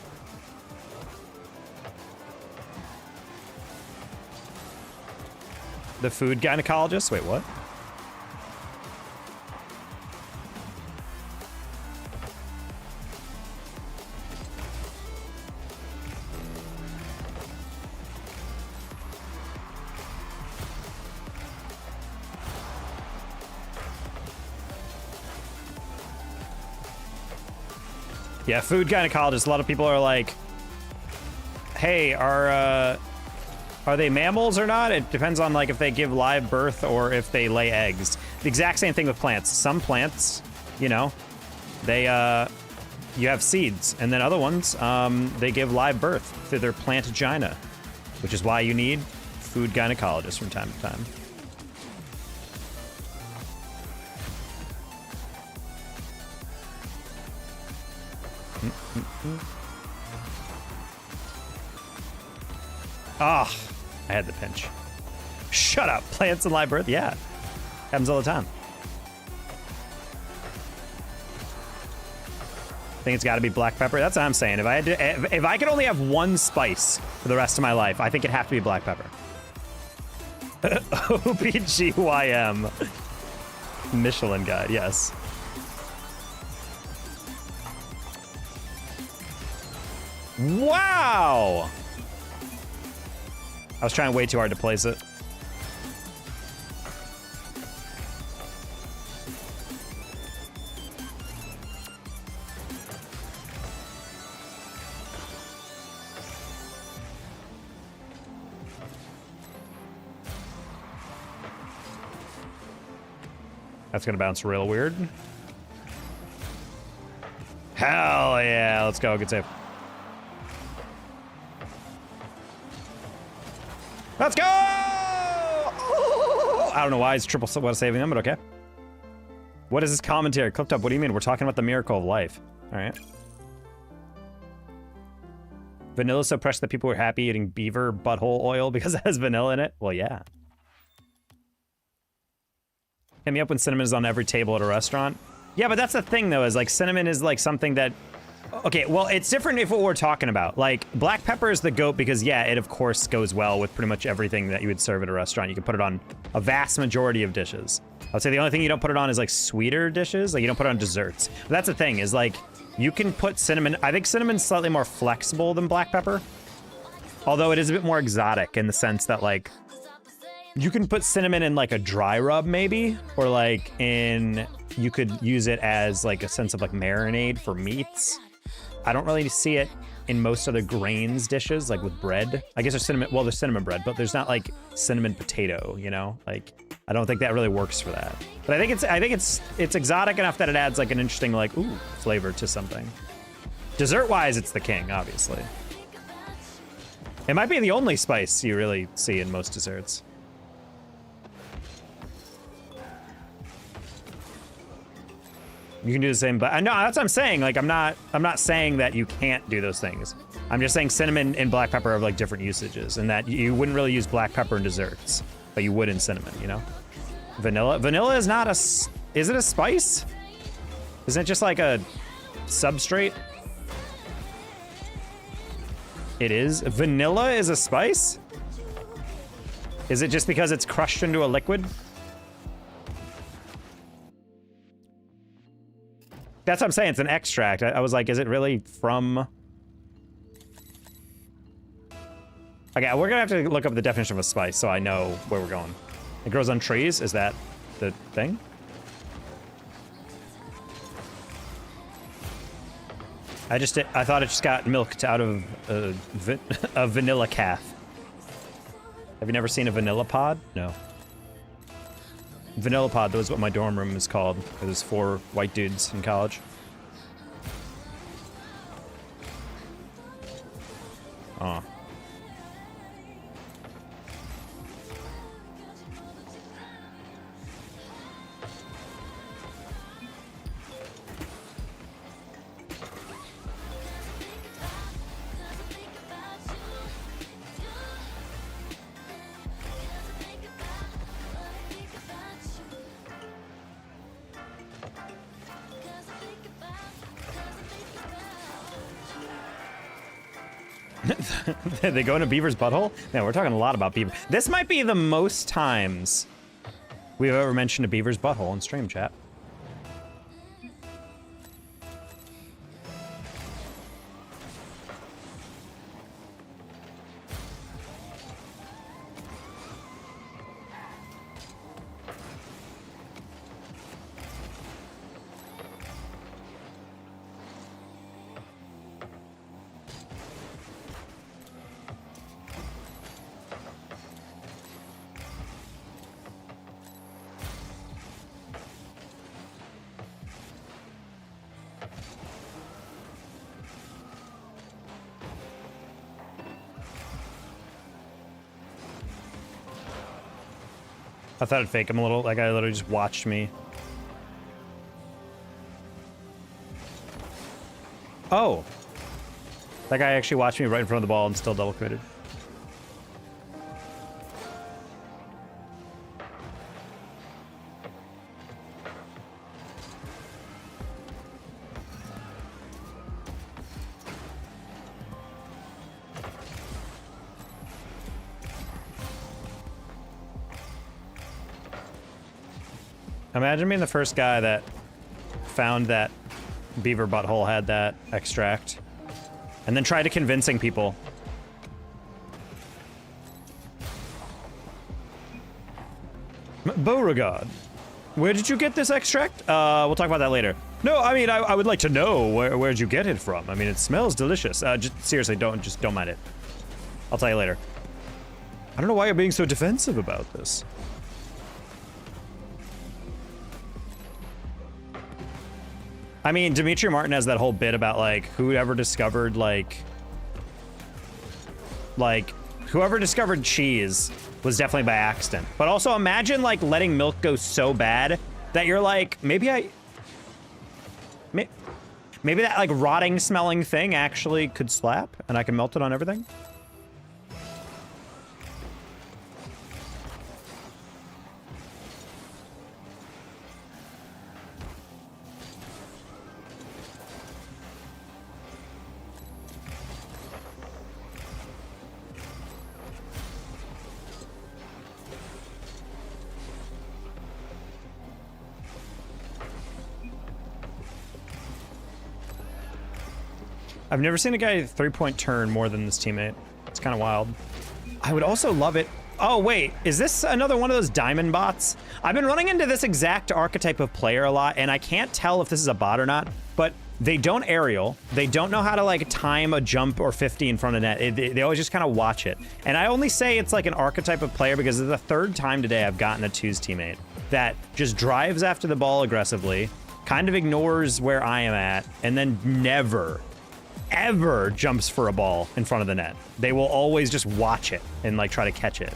The food gynecologist? Wait, what? Yeah, food gynecologist. A lot of people are like, hey, are they mammals or not? It depends on like if they give live birth or if they lay eggs. The exact same thing with plants. Some plants, you know, they you have seeds, and then other ones they give live birth through their plantagina, which is why you need food gynecologists from time to time. Ah, oh, I had the pinch. Shut up. Plants and live birth? Yeah. Happens all the time. I think it's got to be black pepper. That's what I'm saying. If I could only have one spice for the rest of my life, I think it'd have to be black pepper. OBGYM. Michelin guide, yes. Wow! I was trying way too hard to place it. That's gonna bounce real weird. Hell yeah, let's go, good save. Let's go! I don't know why it's triple what saving them, but okay. What is this commentary? Clipped up, what do you mean? We're talking about the miracle of life. All right. Vanilla so precious that people were happy eating beaver butthole oil because it has vanilla in it? Well, yeah. Hit me up when cinnamon is on every table at a restaurant. Yeah, but that's the thing, though, is like cinnamon is like something that... Okay, well, it's different if what we're talking about. Like, black pepper is the GOAT because, yeah, it, of course, goes well with pretty much everything that you would serve at a restaurant. You can put it on a vast majority of dishes. I would say the only thing you don't put it on is, like, sweeter dishes. Like, you don't put it on desserts. But that's the thing, is, like, you can put cinnamon... I think cinnamon's slightly more flexible than black pepper. Although it is a bit more exotic in the sense that, like... You can put cinnamon in, like, a dry rub, maybe. Or, like, in... You could use it as, like, a sense of, like, marinade for meats. I don't really see it in most other grains dishes, like with bread. I guess there's cinnamon, well, there's cinnamon bread, but there's not like cinnamon potato, you know? Like, I don't think that really works for that. But I think it's exotic enough that it adds like an interesting, like, ooh, flavor to something. Dessert-wise, it's the king, obviously. It might be the only spice you really see in most desserts. You can do the same, but no, that's what I'm saying. Like, I'm not saying that you can't do those things. I'm just saying cinnamon and black pepper have like different usages, and that you wouldn't really use black pepper in desserts, but you would in cinnamon, you know? Vanilla is not a, is it a spice? Isn't it just like a substrate? It is. Vanilla is a spice? Is it just because it's crushed into a liquid? That's what I'm saying, it's an extract. I was like, is it really from... Okay, we're gonna have to look up the definition of a spice so I know where we're going. It grows on trees, is that the thing? I thought it just got milked out of a vanilla calf. Have you never seen a vanilla pod? No. Vanilla pod, that was what my dorm room is called. It was 4 white dudes in college. Oh. They go into Beaver's butthole? Yeah, we're talking a lot about Beaver. This might be the most times we've ever mentioned a Beaver's butthole in stream chat. I thought it'd fake him a little. That guy literally just watched me. Oh. That guy actually watched me right in front of the ball and still double committed. Imagine being the first guy that found that Beaver butthole had that extract and then tried to convincing people. Beauregard, where did you get this extract? We'll talk about that later. No, I mean, I would like to know where'd you get it from? I mean, it smells delicious. Just seriously, don't mind it. I'll tell you later. I don't know why you're being so defensive about this. I mean, Dimitri Martin has that whole bit about, like, whoever discovered cheese was definitely by accident. But also imagine, like, letting milk go so bad that you're like, maybe that, like, rotting smelling thing actually could slap and I can melt it on everything. I've never seen a guy three-point turn more than this teammate. It's kind of wild. I would also love it. Oh, wait, is this another one of those diamond bots? I've been running into this exact archetype of player a lot, and I can't tell if this is a bot or not, but they don't aerial. They don't know how to, like, time a jump or 50 in front of net. They always just kind of watch it. And I only say it's like an archetype of player because it's the third time today I've gotten a twos teammate that just drives after the ball aggressively, kind of ignores where I am at, and then never ever jumps for a ball in front of the net. They will always just watch it and like try to catch it.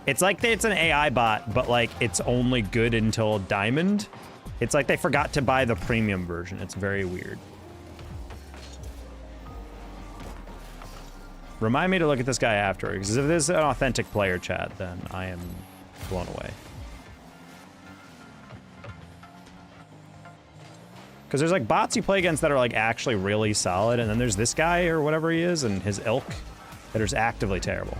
It's like it's an AI bot, but like it's only good until diamond. It's like they forgot to buy the premium version. It's very weird. Remind me to look at this guy after, because if this is an authentic player chat, then I am blown away. Because there's like bots you play against that are like actually really solid, and then there's this guy or whatever he is and his ilk that are actively terrible.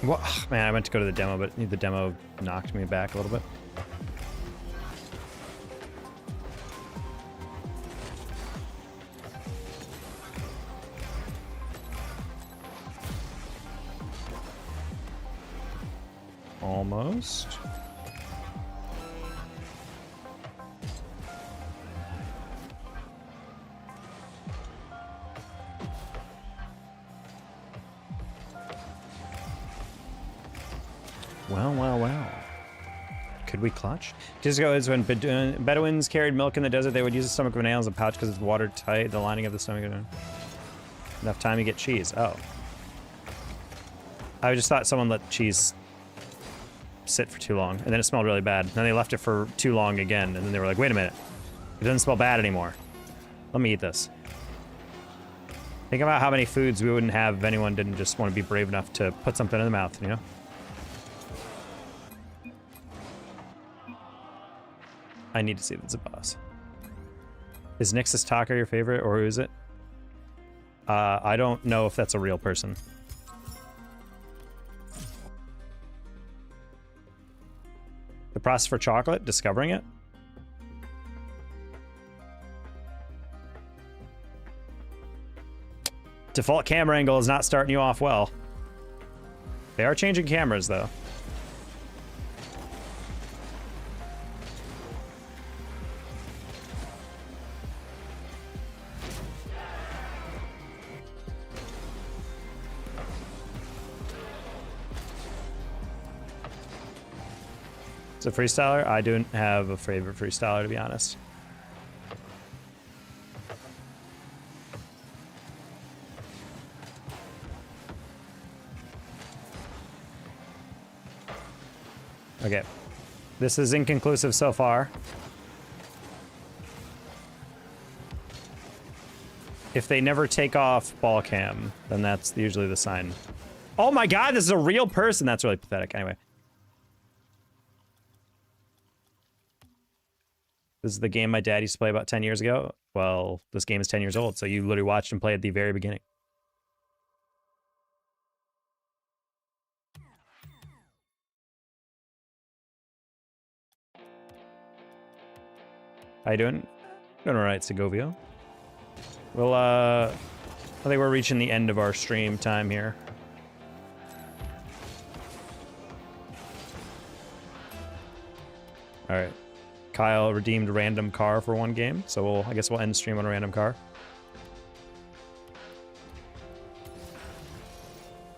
What? Man, I meant to go to the demo, but the demo knocked me back a little bit. Almost. Well. Could we clutch? Just goes when Bedouins carried milk in the desert, they would use the stomach of an animal as a pouch because it's watertight. The lining of the stomach. Enough time to get cheese. Oh. I just thought someone let cheese sit for too long, and then it smelled really bad. Then they left it for too long again, and then they were like, wait a minute. It doesn't smell bad anymore. Let me eat this. Think about how many foods we wouldn't have if anyone didn't just want to be brave enough to put something in the mouth, you know? I need to see if it's a boss. Is Nixus Taka your favorite, or who is it? I don't know if that's a real person. The process for chocolate, discovering it? Default camera angle is not starting you off well. They are changing cameras, though. A freestyler? I don't have a favorite freestyler, to be honest. Okay. This is inconclusive so far. If they never take off ball cam, then that's usually the sign. Oh my god, this is a real person! That's really pathetic. Anyway. This is the game my dad used to play about 10 years ago. Well, this game is 10 years old, so you literally watched him play at the very beginning. How you doing? Doing all right, Segovia. Well, I think we're reaching the end of our stream time here. All right. Kyle redeemed a random car for one game, so I guess we'll end stream on a random car.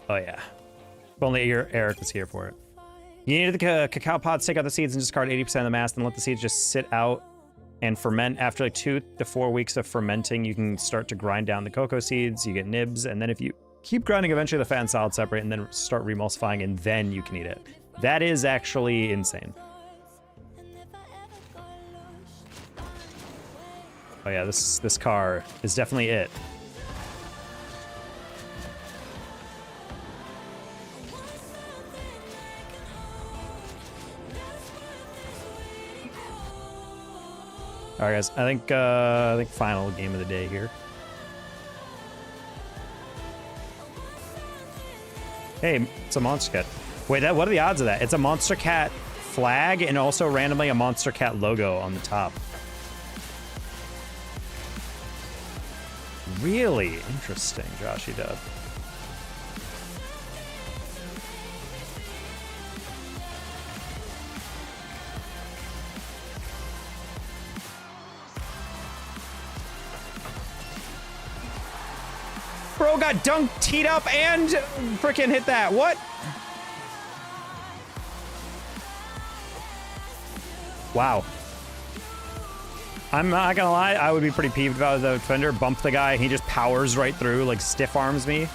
Oh yeah. If only Eric was here for it. You need the cacao pods, take out the seeds and discard 80% of the mass, and let the seeds just sit out and ferment. After like 2 to 4 weeks of fermenting, you can start to grind down the cocoa seeds, you get nibs, and then if you keep grinding, eventually the fat and solid separate, and then start remulsifying, and then you can eat it. That is actually insane. Oh yeah, this car is definitely it. All right, guys. I think final game of the day here. Hey, it's a Monster Cat. Wait, what are the odds of that? It's a Monster Cat flag and also randomly a Monster Cat logo on the top. Really interesting, Joshy Dub. Bro got dunked, teed up, and freaking hit that. What? Wow. I'm not gonna lie, I would be pretty peeved about the defender. Bump the guy, he just powers right through, like stiff arms me.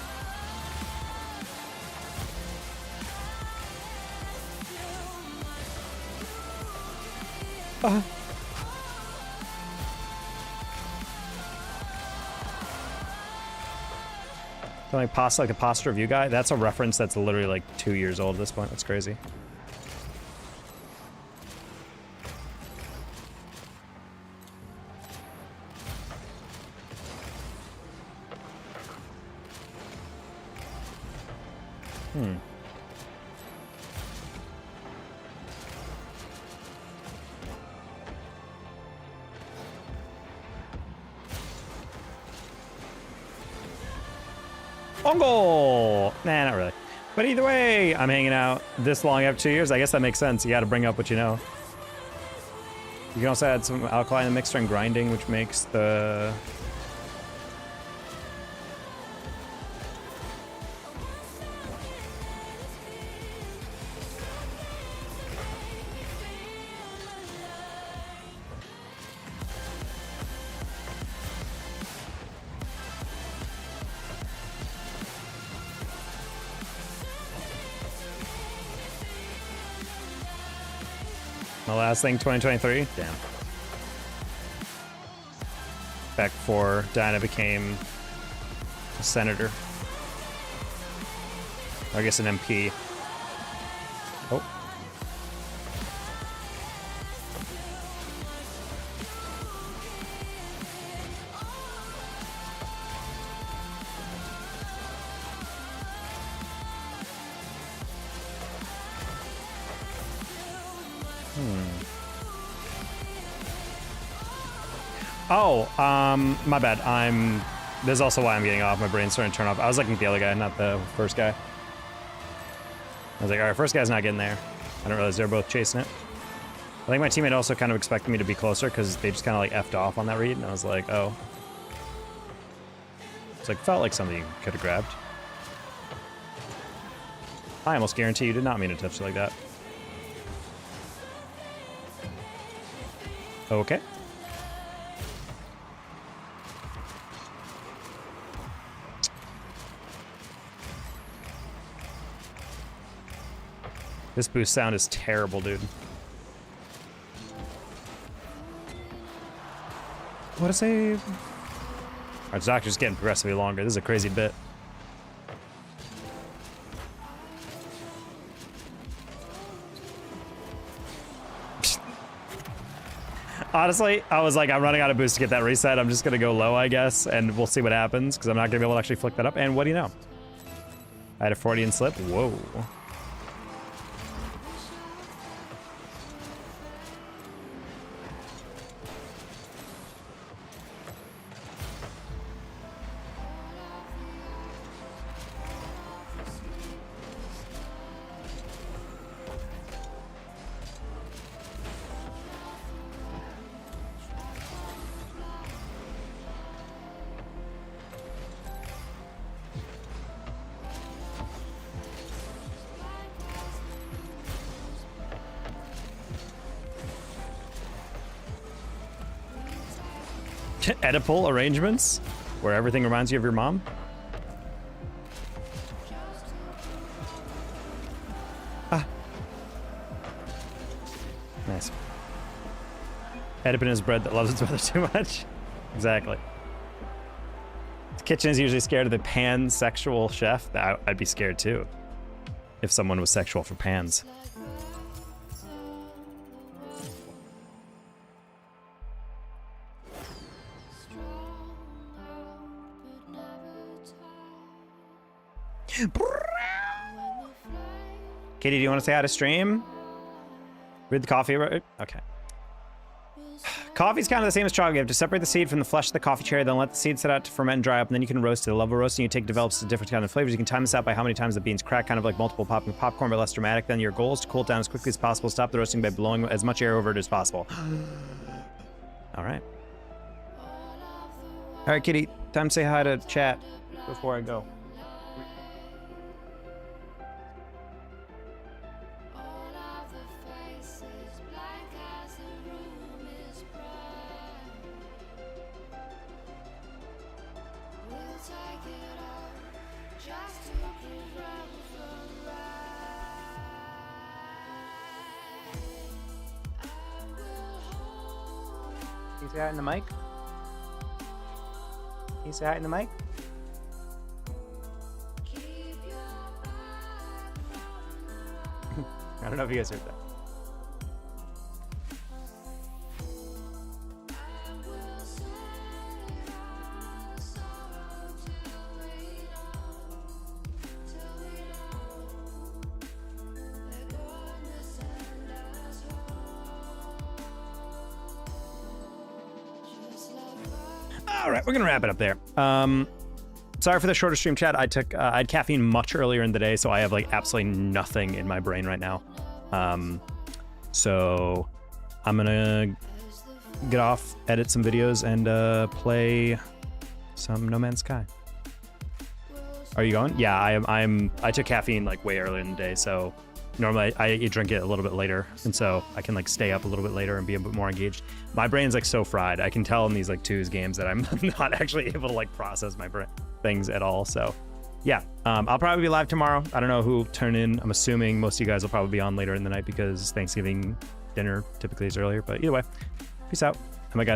Like the posture review guy, that's a reference that's literally like 2 years old at this point. That's crazy. Ongo! Nah, not really. But either way, I'm hanging out this long after 2 years. I guess that makes sense. You got to bring up what you know. You can also add some alkali in the mix during grinding, which makes the... The last thing, 2023. Damn. Back before Dinah became a senator. Or I guess an MP. Oh. Oh, my bad. This is also why I'm getting off. My brain's starting to turn off. I was looking at the other guy, not the first guy. I was like, all right, first guy's not getting there. I didn't realize they're both chasing it. I think my teammate also kind of expected me to be closer because they just kind of like effed off on that read, and I was like, oh. It's like, felt like something you could have grabbed. I almost guarantee you did not mean to touch it like that. Okay. This boost sound is terrible, dude. What a save. Our doctor's getting progressively longer. This is a crazy bit. Honestly, I was like, I'm running out of boost to get that reset. I'm just going to go low, I guess, and we'll see what happens, because I'm not going to be able to actually flick that up. And what do you know? I had a 40 and slip. Whoa. Oedipal arrangements, where everything reminds you of your mom. Ah. Nice. Oedipin is bread that loves its mother too much. Exactly. The kitchen is usually scared of the pansexual chef. I'd be scared too, if someone was sexual for pans. Katie, do you want to say how to stream? Read the coffee, right? Okay. Coffee's kind of the same as chocolate. You have to separate the seed from the flesh of the coffee cherry, then let the seed sit out to ferment and dry up, and then you can roast it. The level of roasting you take develops a different kind of flavors. You can time this out by how many times the beans crack, kind of like multiple popping popcorn, but less dramatic. Then your goal is to cool it down as quickly as possible. Stop the roasting by blowing as much air over it as possible. All right. All right, Kitty, time to say hi to chat before I go. Can you say hi in the mic? Can you say hi in the mic? I don't know if you guys heard that. All right, we're gonna wrap it up there. Sorry for the shorter stream, chat. I had caffeine much earlier in the day, so I have like absolutely nothing in my brain right now. So I'm gonna get off, edit some videos, and play some No Man's Sky. Are you going? Yeah, I took caffeine like way earlier in the day, so normally I drink it a little bit later, and so I can like stay up a little bit later and be a bit more engaged. My brain's like so fried. I can tell in these like twos games that I'm not actually able to like process my things at all. So yeah, I'll probably be live tomorrow. I don't know who will turn in. I'm assuming most of you guys will probably be on later in the night because Thanksgiving dinner typically is earlier, but either way, peace out. Oh my God.